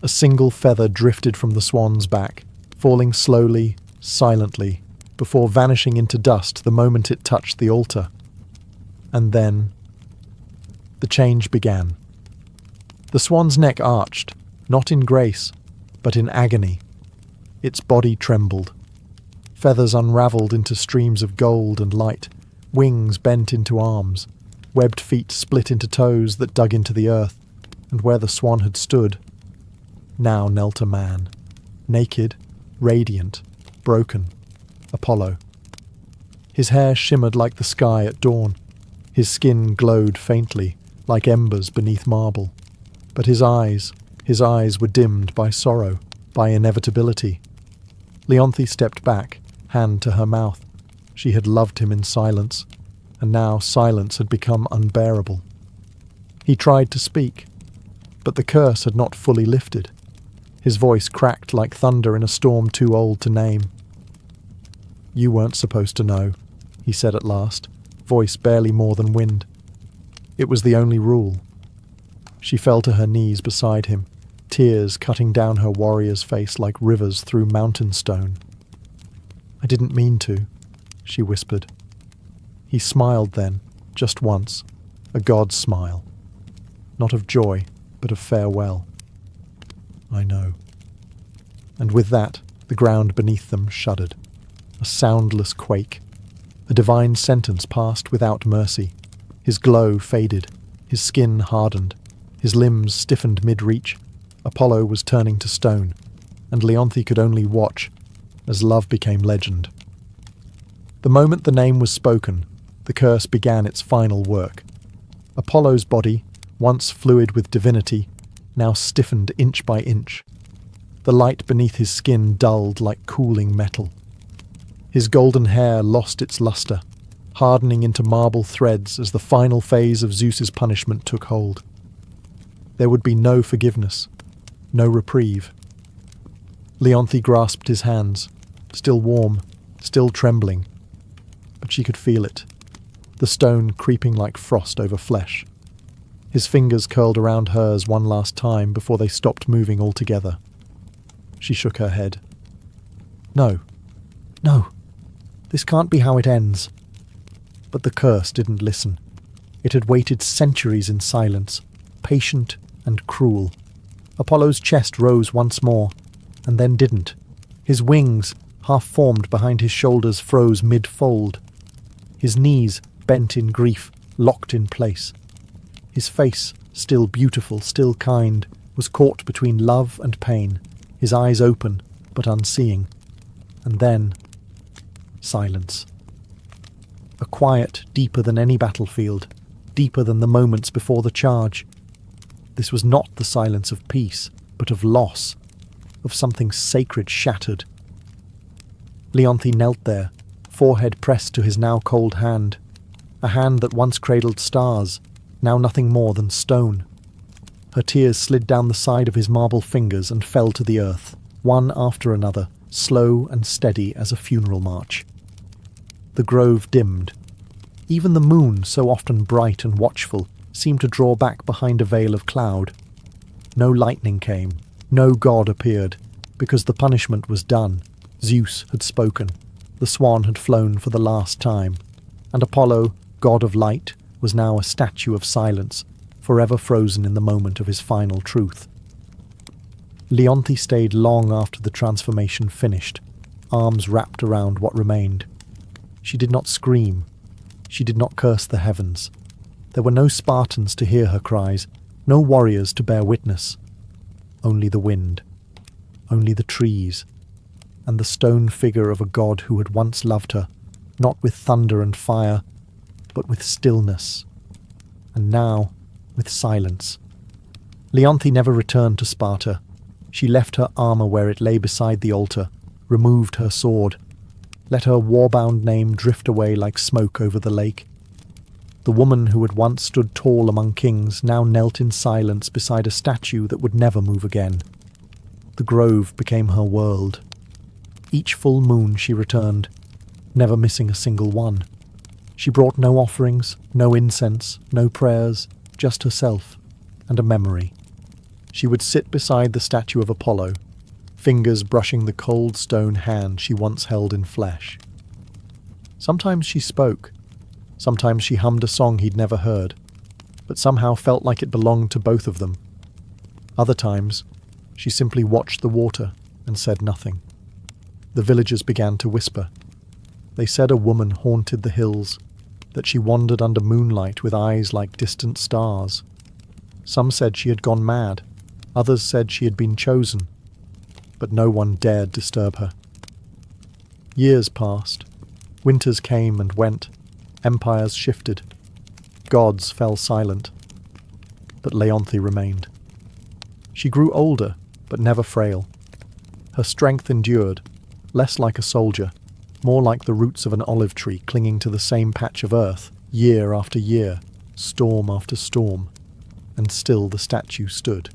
A single feather drifted from the swan's back, falling slowly, silently, before vanishing into dust the moment it touched the altar. And then the change began. The swan's neck arched, not in grace, but in agony. Its body trembled. Feathers unravelled into streams of gold and light, wings bent into arms, webbed feet split into toes that dug into the earth, and where the swan had stood, now knelt a man, naked, radiant, broken, Apollo. His hair shimmered like the sky at dawn. His skin glowed faintly, like embers beneath marble. But his eyes were dimmed by sorrow, by inevitability. Leonthe stepped back, hand to her mouth. She had loved him in silence, and now silence had become unbearable. He tried to speak, but the curse had not fully lifted. His voice cracked like thunder in a storm too old to name. "You weren't supposed to know," he said at last, voice barely more than wind. It was the only rule. She fell to her knees beside him, tears cutting down her warrior's face like rivers through mountain stone. "I didn't mean to," she whispered. He smiled then, just once, a god's smile. Not of joy, but of farewell. "I know." And with that, the ground beneath them shuddered. A soundless quake. A divine sentence passed without mercy. His glow faded. His skin hardened. His limbs stiffened mid-reach. Apollo was turning to stone, and Leonthe could only watch as love became legend. The moment the name was spoken, the curse began its final work. Apollo's body, once fluid with divinity, now stiffened inch by inch. The light beneath his skin dulled like cooling metal. His golden hair lost its luster. hardening into marble threads as the final phase of Zeus's punishment took hold. There would be no forgiveness, no reprieve. Leonthe grasped his hands, still warm, still trembling, but she could feel it, the stone creeping like frost over flesh. His fingers curled around hers one last time before they stopped moving altogether. She shook her head. No, this can't be how it ends. But the curse didn't listen. It had waited centuries in silence, patient and cruel. Apollo's chest rose once more, and then didn't. His wings, half-formed behind his shoulders, froze mid-fold. His knees, bent in grief, locked in place. His face, still beautiful, still kind, was caught between love and pain, his eyes open, but unseeing. And then, silence. A quiet deeper than any battlefield, deeper than the moments before the charge. This was not the silence of peace, but of loss, of something sacred shattered. Leonthe knelt there, forehead pressed to his now cold hand, a hand that once cradled stars, now nothing more than stone. Her tears slid down the side of his marble fingers and fell to the earth, one after another, slow and steady as a funeral march. The grove dimmed. Even the moon, so often bright and watchful, seemed to draw back behind a veil of cloud. No lightning came, no god appeared, because the punishment was done. Zeus had spoken. The swan had flown for the last time, and Apollo, god of light, was now a statue of silence, forever frozen in the moment of his final truth. Leonthe stayed long after the transformation finished, arms wrapped around what remained. She did not scream. She did not curse the heavens. There were no Spartans to hear her cries, no warriors to bear witness. Only the wind, only the trees, and the stone figure of a god who had once loved her, not with thunder and fire, but with stillness, and now with silence. Leonthe never returned to Sparta. She left her armour where it lay beside the altar, removed her sword, let her war-bound name drift away like smoke over the lake. The woman who had once stood tall among kings now knelt in silence beside a statue that would never move again. The grove became her world. Each full moon she returned, never missing a single one. She brought no offerings, no incense, no prayers, just herself, and a memory. She would sit beside the statue of Apollo, fingers brushing the cold stone hand she once held in flesh. Sometimes she spoke. Sometimes she hummed a song he'd never heard, but somehow felt like it belonged to both of them. Other times, she simply watched the water and said nothing. The villagers began to whisper. They said a woman haunted the hills, that she wandered under moonlight with eyes like distant stars. Some said she had gone mad, others said she had been chosen, but no one dared disturb her. Years passed. Winters came and went. Empires shifted. Gods fell silent. But Leonthe remained. She grew older, but never frail. Her strength endured, less like a soldier, more like the roots of an olive tree clinging to the same patch of earth, year after year, storm after storm, and still the statue stood.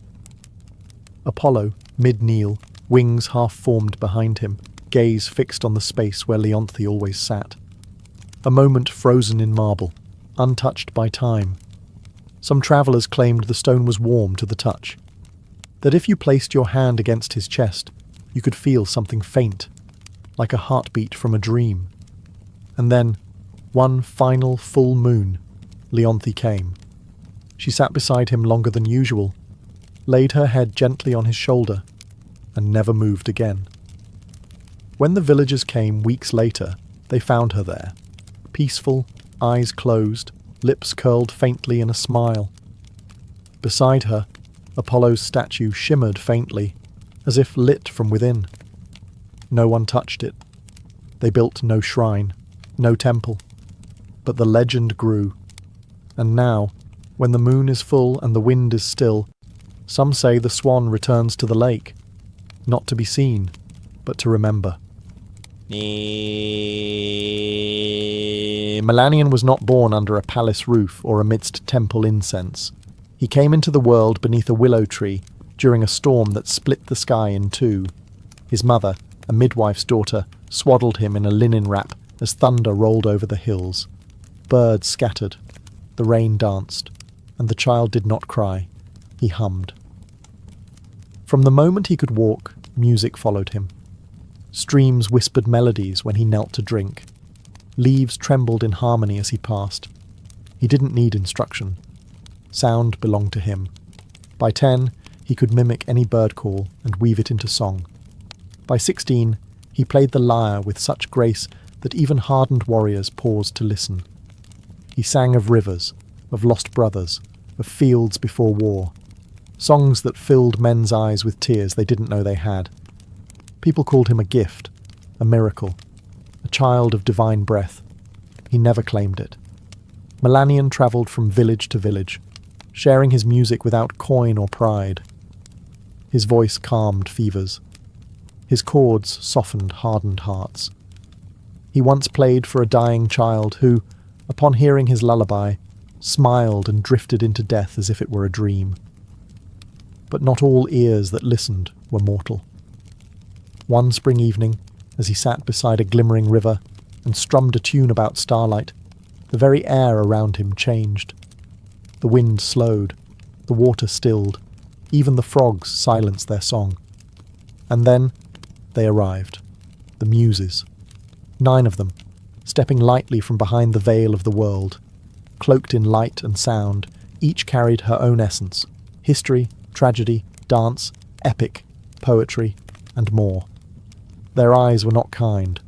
Apollo, mid-kneel, wings half-formed behind him, gaze fixed on the space where Leonthe always sat. A moment frozen in marble, untouched by time. Some travellers claimed the stone was warm to the touch, that if you placed your hand against his chest, you could feel something faint, like a heartbeat from a dream. And then, one final full moon, Leonthe came. She sat beside him longer than usual, laid her head gently on his shoulder, and never moved again. When the villagers came weeks later, they found her there, peaceful, eyes closed, lips curled faintly in a smile. Beside her, Apollo's statue shimmered faintly, as if lit from within. No one touched it. They built no shrine, no temple. But the legend grew. And now, when the moon is full and the wind is still, some say the swan returns to the lake, not to be seen, but to remember. Melanion was not born under a palace roof or amidst temple incense. He came into the world beneath a willow tree during a storm that split the sky in two. His mother, a midwife's daughter, swaddled him in a linen wrap as thunder rolled over the hills. Birds scattered, the rain danced, and the child did not cry. He hummed. From the moment he could walk, music followed him. Streams whispered melodies when he knelt to drink. Leaves trembled in harmony as he passed. He didn't need instruction. Sound belonged to him. By 10, he could mimic any bird call and weave it into song. By 16, he played the lyre with such grace that even hardened warriors paused to listen. He sang of rivers, of lost brothers, of fields before war, songs that filled men's eyes with tears they didn't know they had. People called him a gift, a miracle, a child of divine breath. He never claimed it. Melanion travelled from village to village, sharing his music without coin or pride. His voice calmed fevers. His chords softened hardened hearts. He once played for a dying child who, upon hearing his lullaby, smiled and drifted into death as if it were a dream. But not all ears that listened were mortal. One spring evening, as he sat beside a glimmering river and strummed a tune about starlight, the very air around him changed. The wind slowed, the water stilled, even the frogs silenced their song. And then they arrived, the Muses. 9 of them, stepping lightly from behind the veil of the world. Cloaked in light and sound, each carried her own essence: history, tragedy, dance, epic, poetry, and more. Their eyes were not kind,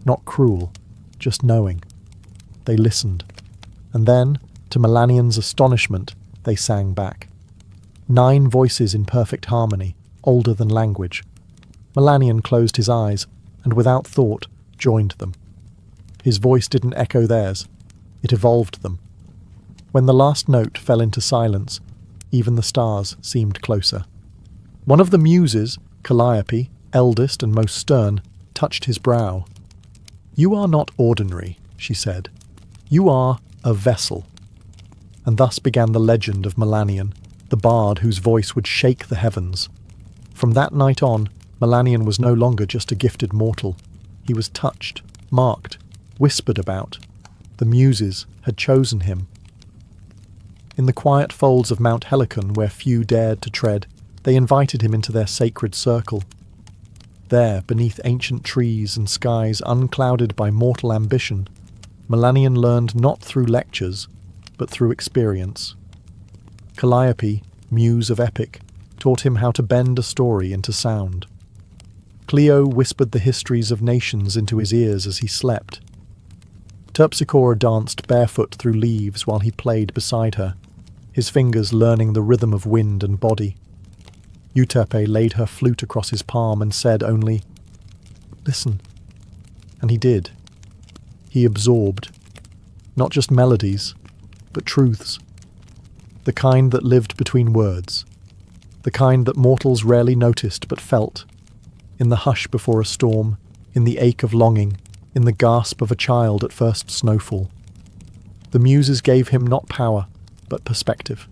not cruel, just knowing. They listened. And then, to Melanion's astonishment, they sang back. 9 voices in perfect harmony, older than language. Melanion closed his eyes, and without thought, joined them. His voice didn't echo theirs. It evolved them. When the last note fell into silence, even the stars seemed closer. One of the Muses, Calliope, eldest and most stern, touched his brow. "You are not ordinary," she said. "You are a vessel." And thus began the legend of Melanion, the bard whose voice would shake the heavens. From that night on, Melanion was no longer just a gifted mortal. He was touched, marked, whispered about. The Muses had chosen him. In the quiet folds of Mount Helicon, where few dared to tread, they invited him into their sacred circle. There, beneath ancient trees and skies unclouded by mortal ambition, Melanion learned not through lectures, but through experience. Calliope, muse of epic, taught him how to bend a story into sound. Clio whispered the histories of nations into his ears as he slept. Terpsichore danced barefoot through leaves while he played beside her, his fingers learning the rhythm of wind and body. Euterpe laid her flute across his palm and said only, "Listen." And he did. He absorbed, not just melodies, but truths. The kind that lived between words. The kind that mortals rarely noticed but felt. In the hush before a storm, in the ache of longing, in the gasp of a child at first snowfall. The Muses gave him not power, but perspective.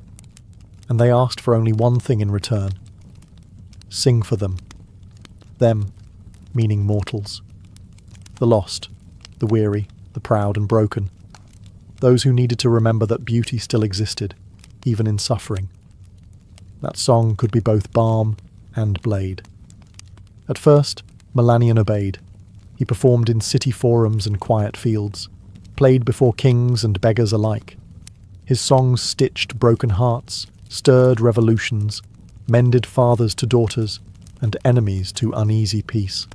And they asked for only one thing in return. Sing for them. Them, meaning mortals. The lost, the weary, the proud and broken. Those who needed to remember that beauty still existed, even in suffering. That song could be both balm and blade. At first, Melanion obeyed. He performed in city forums and quiet fields, played before kings and beggars alike. His songs stitched broken hearts, stirred revolutions, mended fathers to daughters, and enemies to uneasy peace.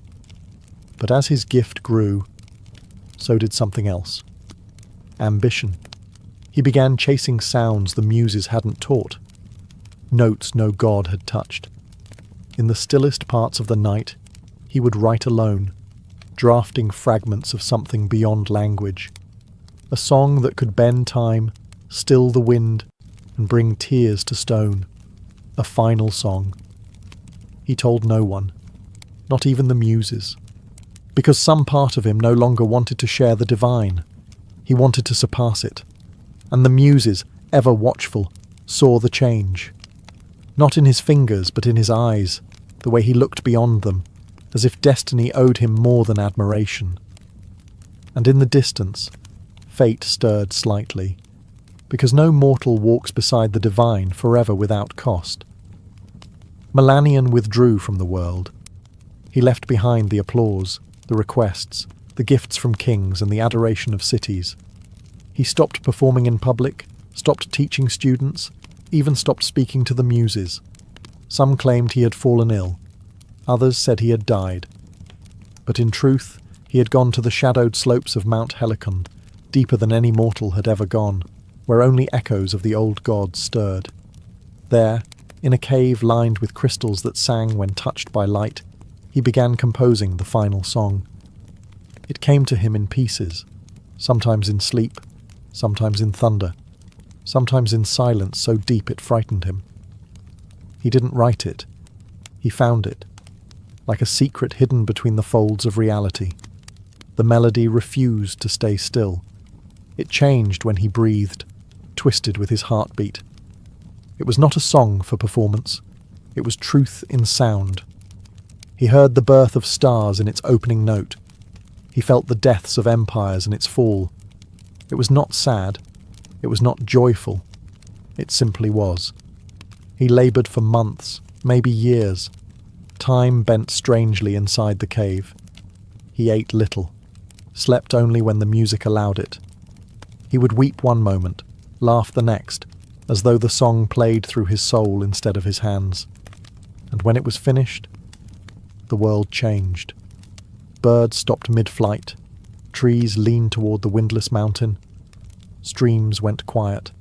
But as his gift grew, so did something else. Ambition. He began chasing sounds the Muses hadn't taught, notes no god had touched. In the stillest parts of the night, he would write alone, drafting fragments of something beyond language. A song that could bend time, still the wind, and bring tears to stone. A final song. He told no one, not even the Muses. because some part of him no longer wanted to share the divine. He wanted to surpass it. And the muses, ever watchful, saw the change. Not in his fingers, but in his eyes, the way he looked beyond them, as if destiny owed him more than admiration. And in the distance, fate stirred slightly, because no mortal walks beside the divine forever without cost. Melanion withdrew from the world. He left behind the applause, the requests, the gifts from kings and the adoration of cities. He stopped performing in public, stopped teaching students, even stopped speaking to the muses. Some claimed he had fallen ill. Others said he had died. But in truth, he had gone to the shadowed slopes of Mount Helicon, deeper than any mortal had ever gone, where only echoes of the old gods stirred. There, in a cave lined with crystals that sang when touched by light, he began composing the final song. It came to him in pieces, sometimes in sleep, sometimes in thunder, sometimes in silence so deep it frightened him. He didn't write it. He found it, like a secret hidden between the folds of reality. The melody refused to stay still. It changed when he breathed, twisted with his heartbeat. It was not a song for performance. It was truth in sound. He heard the birth of stars in its opening note. He felt the deaths of empires in its fall. It was not sad. It was not joyful. It simply was. He laboured for months, maybe years. Time bent strangely inside the cave. He ate little, slept only when the music allowed it. He would weep one moment, laugh the next, as though the song played through his soul instead of his hands. And when it was finished, the world changed. Birds stopped mid-flight. Trees leaned toward the windless mountain. Streams went quiet.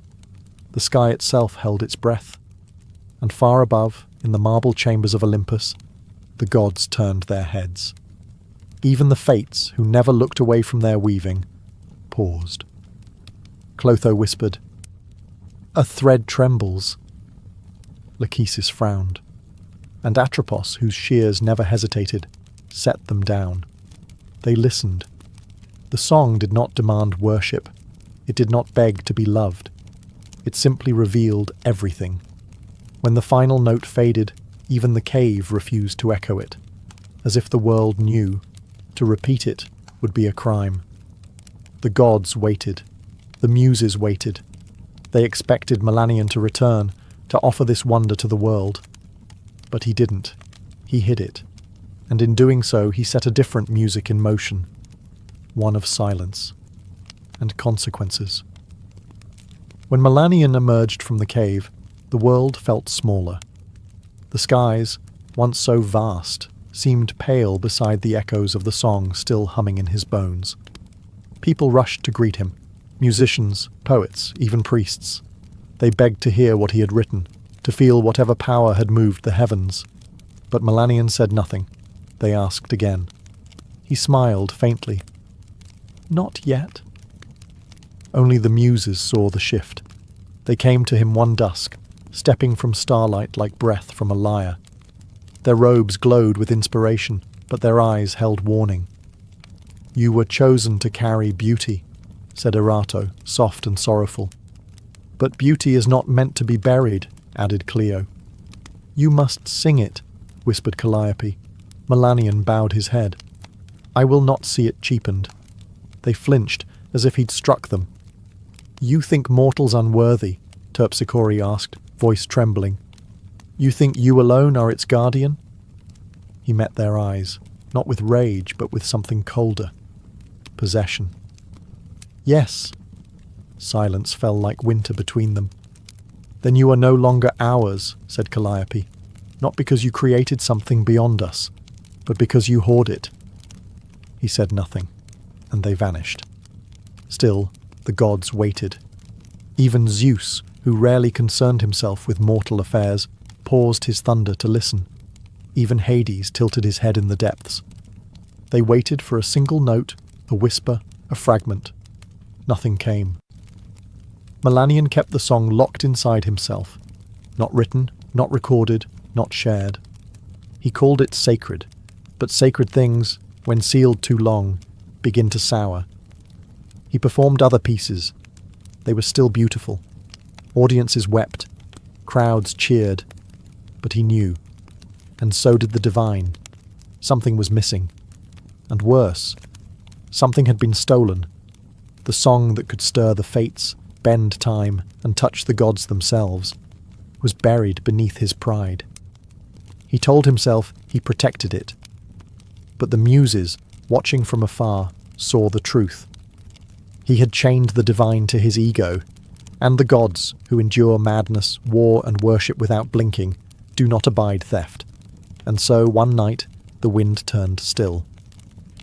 The sky itself held its breath. And far above, in the marble chambers of Olympus, the gods turned their heads. Even the fates, who never looked away from their weaving, paused. Clotho whispered, "A thread trembles." Lachesis frowned, and Atropos, whose shears never hesitated, set them down. They listened. The song did not demand worship. It did not beg to be loved. It simply revealed everything. When the final note faded, even the cave refused to echo it, as if the world knew to repeat it would be a crime. The gods waited. The muses waited. They expected Melanion to return, to offer this wonder to the world. But he didn't. He hid it. And in doing so, he set a different music in motion. One of silence. And consequences. When Melanion emerged from the cave, the world felt smaller. The skies, once so vast, seemed pale beside the echoes of the song still humming in his bones. People rushed to greet him. Musicians, poets, even priests. They begged to hear what he had written, to feel whatever power had moved the heavens. But Melanion said nothing. They asked again. He smiled faintly. Not yet. Only the muses saw the shift. They came to him one dusk, stepping from starlight like breath from a lyre. Their robes glowed with inspiration, but their eyes held warning. "You were chosen to carry beauty," said Erato, soft and sorrowful. "But beauty is not meant to be buried," added Clio. "You must sing it," whispered Calliope. Melanion bowed his head. "I will not see it cheapened." They flinched, as if he'd struck them. "You think mortals unworthy?" Terpsichore asked, voice trembling. "You think you alone are its guardian?" He met their eyes, not with rage, but with something colder. Possession. "Yes." Silence fell like winter between them. "Then you are no longer ours," said Calliope, "not because you created something beyond us, but because you hoard it." He said nothing, and they vanished. Still, the gods waited. Even Zeus, who rarely concerned himself with mortal affairs, paused his thunder to listen. Even Hades tilted his head in the depths. They waited for a single note, a whisper, a fragment. Nothing came. Melanion kept the song locked inside himself. Not written, not recorded, not shared. He called it sacred, but sacred things, when sealed too long, begin to sour. He performed other pieces. They were still beautiful. Audiences wept. Crowds cheered. But he knew. And so did the divine. Something was missing. And worse, something had been stolen. The song that could stir the fates, bend time, and touch the gods themselves, was buried beneath his pride. He told himself he protected it. But the muses, watching from afar, saw the truth. He had chained the divine to his ego, and the gods, who endure madness, war, and worship without blinking, do not abide theft. And so, one night, the wind turned still.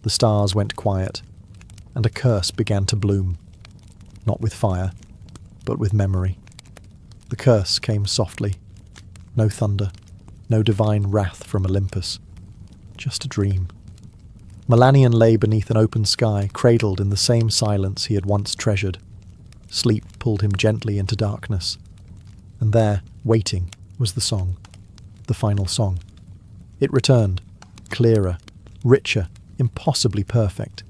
The stars went quiet, and a curse began to bloom. Not with fire, but with memory. The curse came softly. No thunder, no divine wrath from Olympus. Just a dream. Melanion lay beneath an open sky, cradled in the same silence he had once treasured. Sleep pulled him gently into darkness. And there, waiting, was the song. The final song. It returned, clearer, richer, impossibly perfect.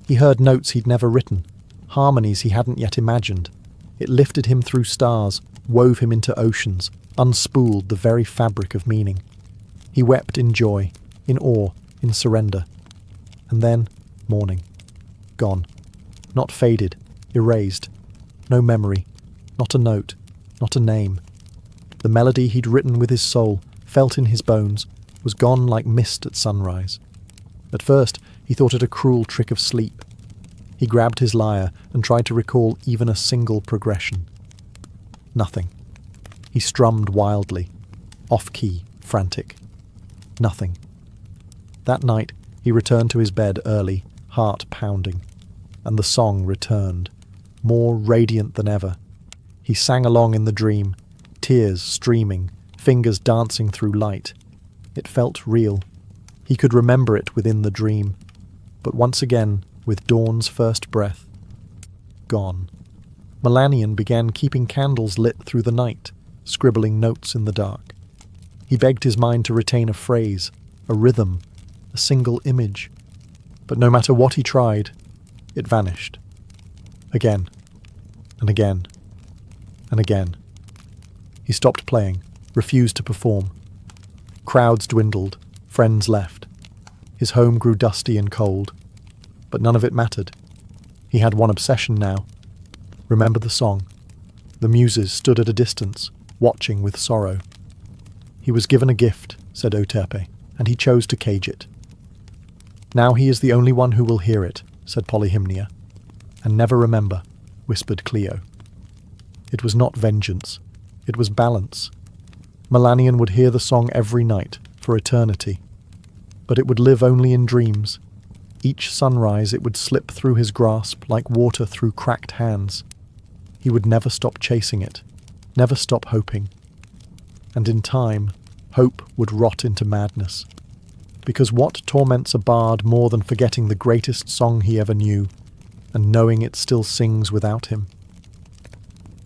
He heard notes he'd never written, harmonies he hadn't yet imagined. It lifted him through stars, wove him into oceans, unspooled the very fabric of meaning. He wept in joy, in awe, in surrender. And then, morning. Gone. Not faded, erased. No memory, not a note, not a name. The melody he'd written with his soul, felt in his bones, was gone like mist at sunrise. At first, he thought it a cruel trick of sleep. He grabbed his lyre and tried to recall even a single progression. Nothing. He strummed wildly, off-key, frantic. Nothing. That night, he returned to his bed early, heart pounding, and the song returned, more radiant than ever. He sang along in the dream, tears streaming, fingers dancing through light. It felt real. He could remember it within the dream, but once again, with dawn's first breath, gone. Melanion began keeping candles lit through the night, scribbling notes in the dark. He begged his mind to retain a phrase, a rhythm, a single image. But no matter what he tried, it vanished. Again, and again, and again. He stopped playing, refused to perform. Crowds dwindled, friends left. His home grew dusty and cold. But none of it mattered. He had one obsession now. Remember the song. The muses stood at a distance, watching with sorrow. He was given a gift, said Euterpe, and he chose to cage it. Now he is the only one who will hear it, said Polyhymnia. And never remember, whispered Clio. It was not vengeance. It was balance. Melanion would hear the song every night, for eternity. But it would live only in dreams. Each sunrise it would slip through his grasp like water through cracked hands. He would never stop chasing it, never stop hoping. And in time, hope would rot into madness. Because what torments a bard more than forgetting the greatest song he ever knew, and knowing it still sings without him?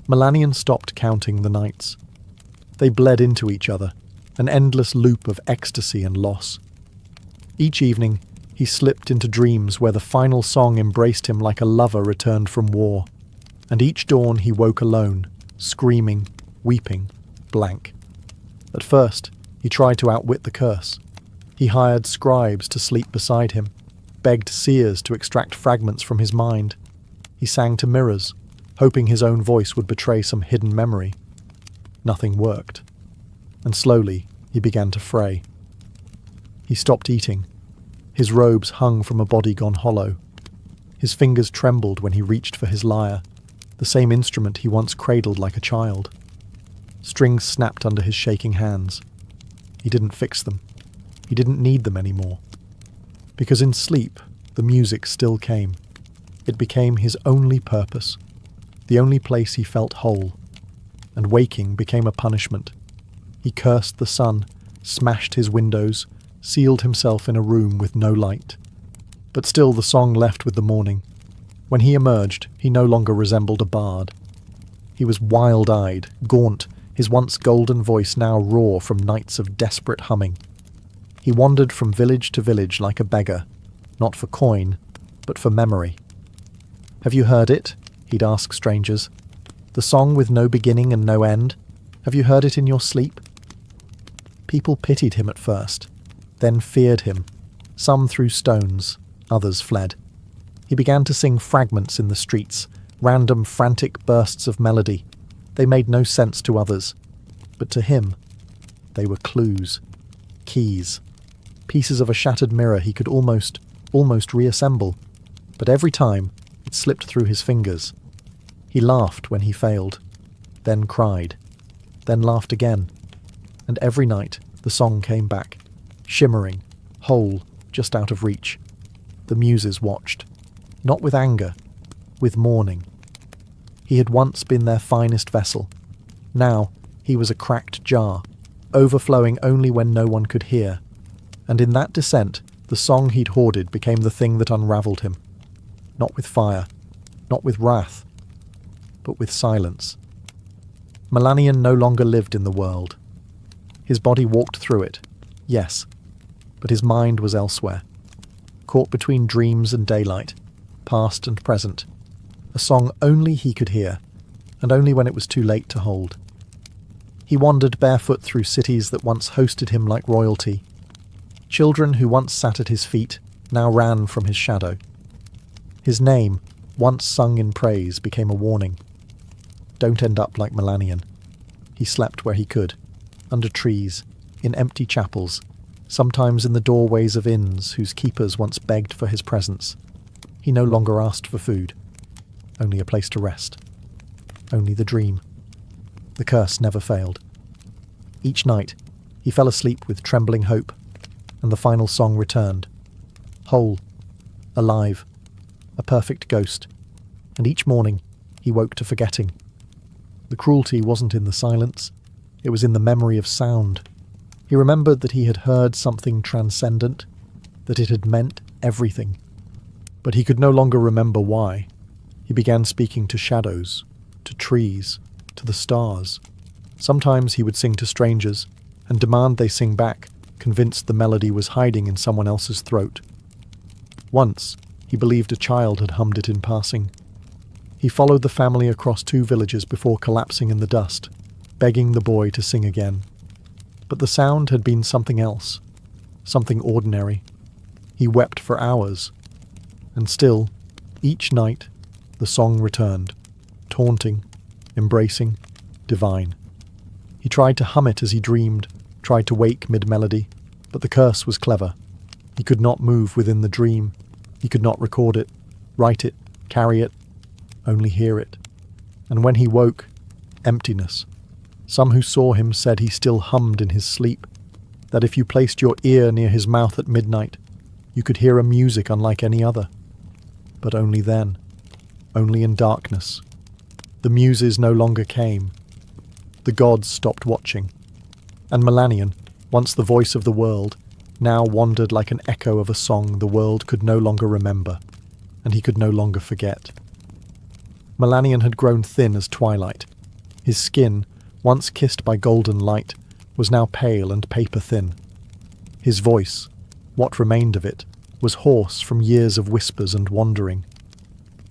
Melanion stopped counting the nights. They bled into each other, an endless loop of ecstasy and loss. Each evening, he slipped into dreams where the final song embraced him like a lover returned from war. And each dawn he woke alone, screaming, weeping, blank. At first, he tried to outwit the curse. He hired scribes to sleep beside him, begged seers to extract fragments from his mind. He sang to mirrors, hoping his own voice would betray some hidden memory. Nothing worked. And slowly, he began to fray. He stopped eating. His robes hung from a body gone hollow. His fingers trembled when he reached for his lyre, the same instrument he once cradled like a child. Strings snapped under his shaking hands. He didn't fix them. He didn't need them anymore. Because in sleep, the music still came. It became his only purpose, the only place he felt whole. And waking became a punishment. He cursed the sun, smashed his windows, sealed himself in a room with no light. But still the song left with the morning. When he emerged, he no longer resembled a bard. He was wild-eyed, gaunt, his once golden voice now raw from nights of desperate humming. He wandered from village to village like a beggar, not for coin, but for memory. "Have you heard it?" he'd ask strangers. "The song with no beginning and no end? Have you heard it in your sleep?" People pitied him at first, then feared him. Some threw stones, others fled. He began to sing fragments in the streets, random frantic bursts of melody. They made no sense to others, but to him, they were clues, keys, pieces of a shattered mirror he could almost reassemble, but every time it slipped through his fingers. He laughed when he failed, then cried, then laughed again, and every night the song came back, shimmering, whole, just out of reach. The muses watched, not with anger, with mourning. He had once been their finest vessel. Now he was a cracked jar, overflowing only when no one could hear. And in that descent, the song he'd hoarded became the thing that unravelled him. Not with fire, not with wrath, but with silence. Melanion no longer lived in the world. His body walked through it, yes, but his mind was elsewhere, caught between dreams and daylight, past and present, a song only he could hear, and only when it was too late to hold. He wandered barefoot through cities that once hosted him like royalty. Children who once sat at his feet now ran from his shadow. His name, once sung in praise, became a warning. Don't end up like Melanion. He slept where he could, under trees, in empty chapels, sometimes in the doorways of inns whose keepers once begged for his presence. He no longer asked for food, only a place to rest, only the dream. The curse never failed. Each night, he fell asleep with trembling hope, and the final song returned, whole, alive, a perfect ghost, and each morning he woke to forgetting. The cruelty wasn't in the silence, it was in the memory of sound. He remembered that he had heard something transcendent, that it had meant everything. But he could no longer remember why. He began speaking to shadows, to trees, to the stars. Sometimes he would sing to strangers, and demand they sing back, convinced the melody was hiding in someone else's throat. Once, he believed a child had hummed it in passing. He followed the family across 2 villages before collapsing in the dust, begging the boy to sing again. But the sound had been something else, something ordinary. He wept for hours, and still, each night, the song returned, taunting, embracing, divine. He tried to hum it as he dreamed, tried to wake mid-melody, but the curse was clever. He could not move within the dream. He could not record it, write it, carry it, only hear it. And when he woke, emptiness. Some who saw him said he still hummed in his sleep, that if you placed your ear near his mouth at midnight, you could hear a music unlike any other. But only then, only in darkness. The muses no longer came. The gods stopped watching. And Melanion, once the voice of the world, now wandered like an echo of a song the world could no longer remember, and he could no longer forget. Melanion had grown thin as twilight. His skin, once kissed by golden light, was now pale and paper-thin. His voice, what remained of it, was hoarse from years of whispers and wandering.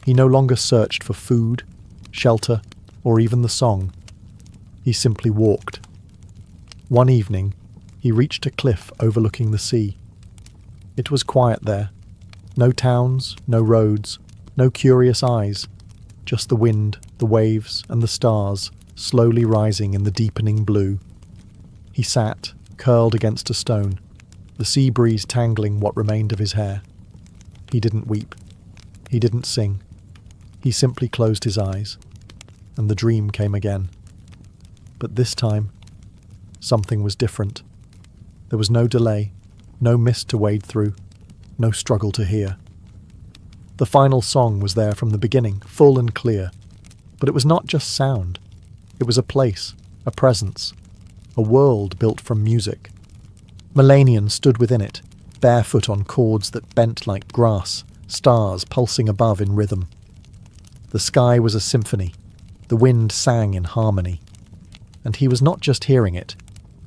He no longer searched for food, shelter, or even the song. He simply walked. One evening, he reached a cliff overlooking the sea. It was quiet there. No towns, no roads, no curious eyes, just the wind, the waves, and the stars slowly rising in the deepening blue. He sat, curled against a stone, the sea breeze tangling what remained of his hair. He didn't weep. He didn't sing. He simply closed his eyes, and the dream came again. But this time, something was different. There was no delay, no mist to wade through, no struggle to hear. The final song was there from the beginning, full and clear. But it was not just sound. It was a place, a presence, a world built from music. Melanion stood within it, barefoot on chords that bent like grass, stars pulsing above in rhythm. The sky was a symphony. The wind sang in harmony. And he was not just hearing it.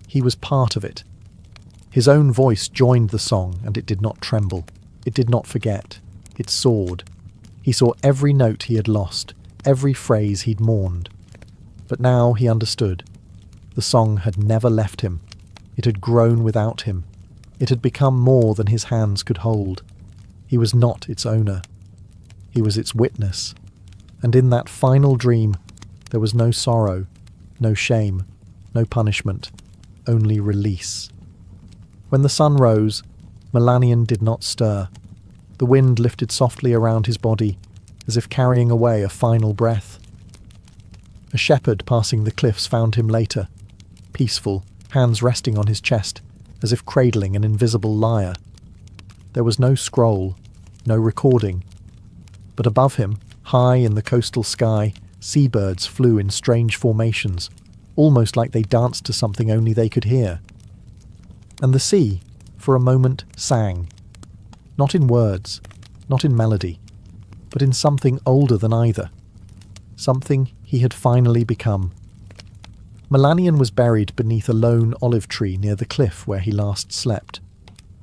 He was part of it. His own voice joined the song, and it did not tremble. It did not forget. It soared. He saw every note he had lost, every phrase he'd mourned. But now he understood. The song had never left him. It had grown without him. It had become more than his hands could hold. He was not its owner. He was its witness. And in that final dream, there was no sorrow, no shame, no punishment, only release. When the sun rose, Melanion did not stir. The wind lifted softly around his body, as if carrying away a final breath. A shepherd passing the cliffs found him later, peaceful, hands resting on his chest, as if cradling an invisible lyre. There was no scroll, no recording. But above him, high in the coastal sky, seabirds flew in strange formations, almost like they danced to something only they could hear. And the sea, for a moment, sang. Not in words, not in melody, but in something older than either. Something he had finally become. Melanion was buried beneath a lone olive tree near the cliff where he last slept.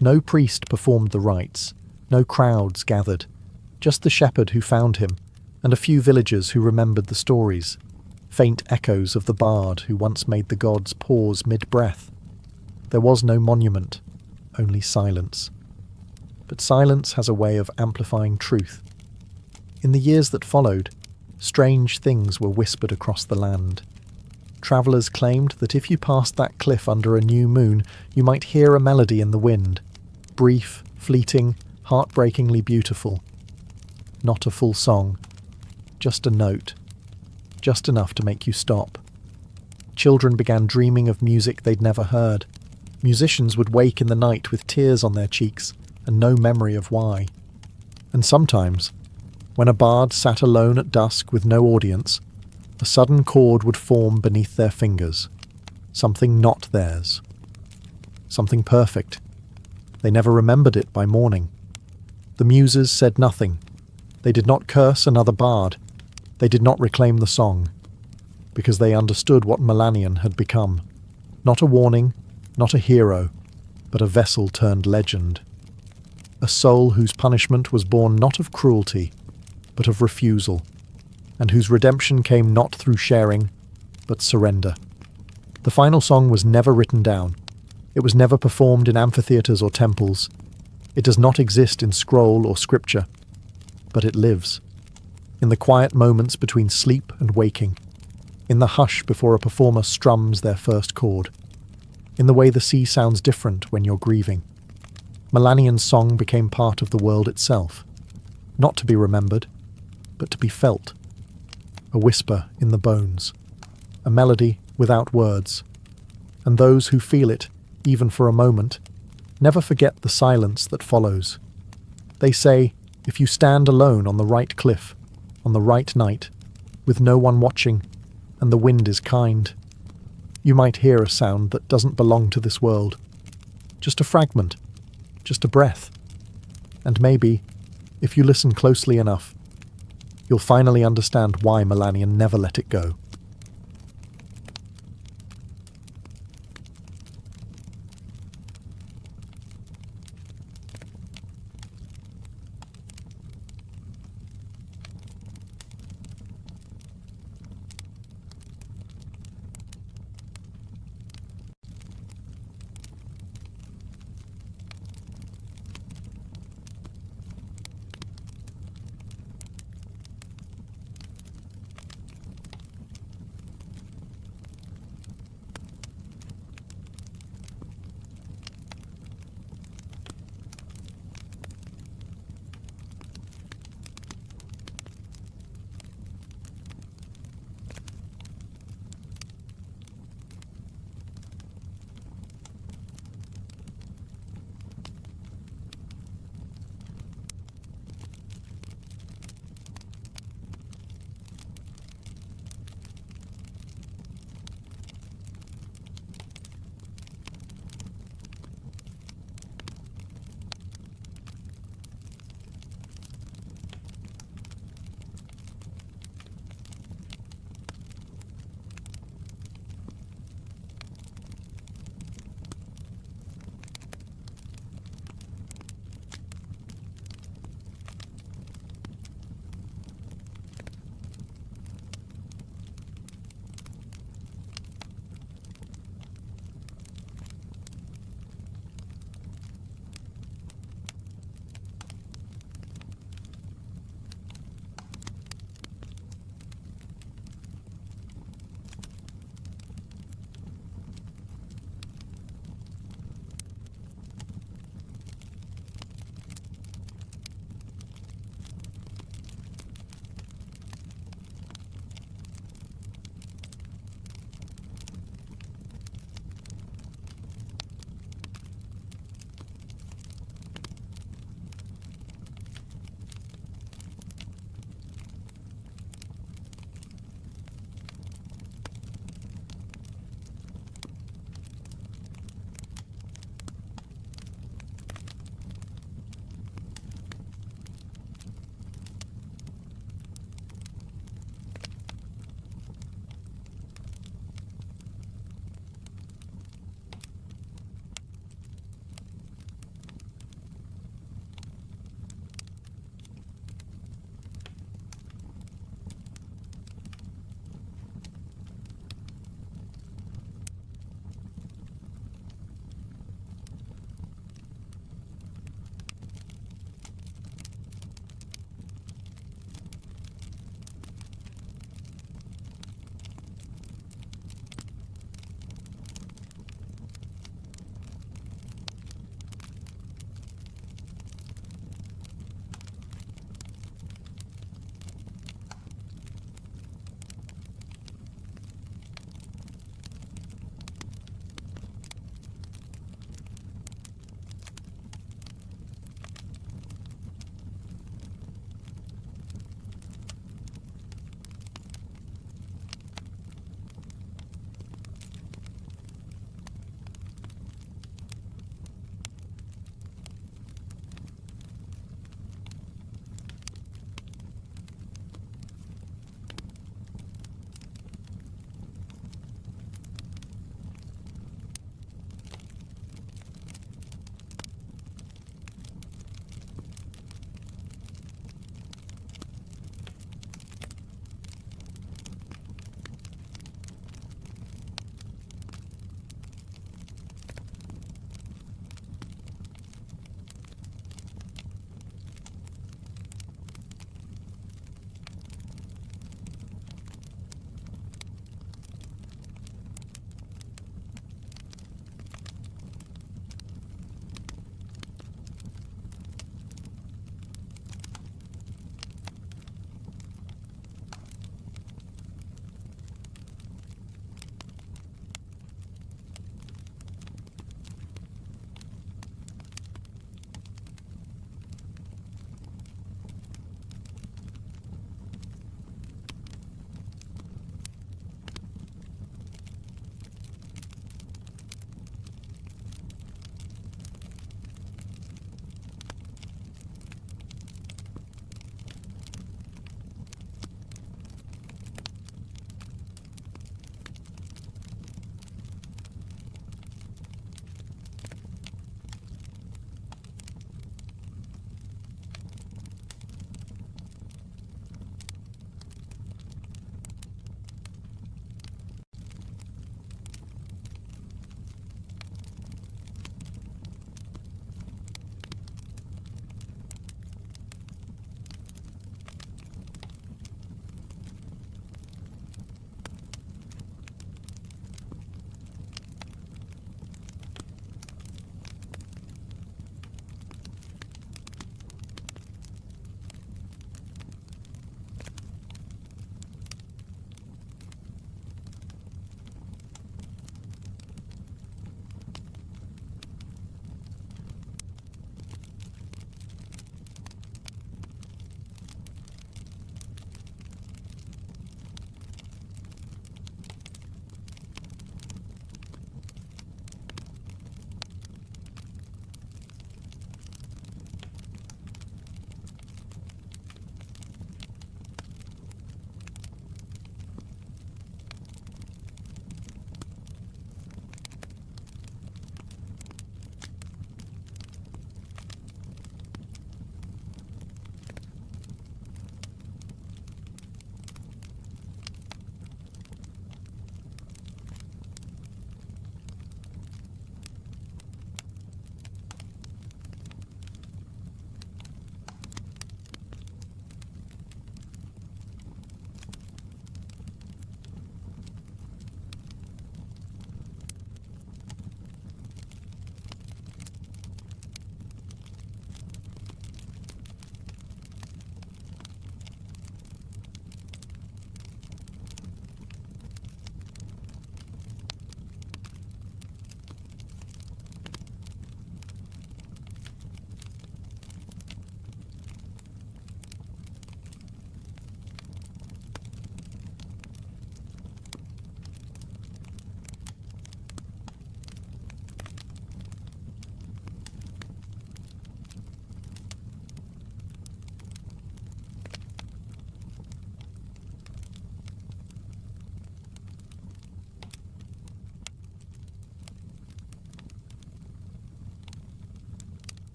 No priest performed the rites, no crowds gathered, just the shepherd who found him, and a few villagers who remembered the stories, faint echoes of the bard who once made the gods pause mid-breath. There was no monument, only silence. But silence has a way of amplifying truth. In the years that followed, strange things were whispered across the land. Travellers claimed that if you passed that cliff under a new moon, you might hear a melody in the wind, brief, fleeting, heartbreakingly beautiful. Not a full song, just a note, just enough to make you stop. Children began dreaming of music they'd never heard. Musicians would wake in the night with tears on their cheeks and no memory of why. And sometimes, when a bard sat alone at dusk with no audience, a sudden chord would form beneath their fingers, something not theirs, something perfect. They never remembered it by morning. The muses said nothing. They did not curse another bard. They did not reclaim the song, because they understood what Melanion had become. Not a warning, not a hero, but a vessel turned legend. A soul whose punishment was born not of cruelty, but of refusal, and whose redemption came not through sharing, but surrender. The final song was never written down. It was never performed in amphitheatres or temples. It does not exist in scroll or scripture, but it lives. In the quiet moments between sleep and waking, in the hush before a performer strums their first chord, in the way the sea sounds different when you're grieving. Melanion's song became part of the world itself, not to be remembered, but to be felt. A whisper in the bones, a melody without words, and those who feel it, even for a moment, never forget the silence that follows. They say, if you stand alone on the right cliff, on the right night, with no one watching, and the wind is kind, you might hear a sound that doesn't belong to this world. Just a fragment, just a breath. And maybe, if you listen closely enough, you'll finally understand why Melanion never let it go.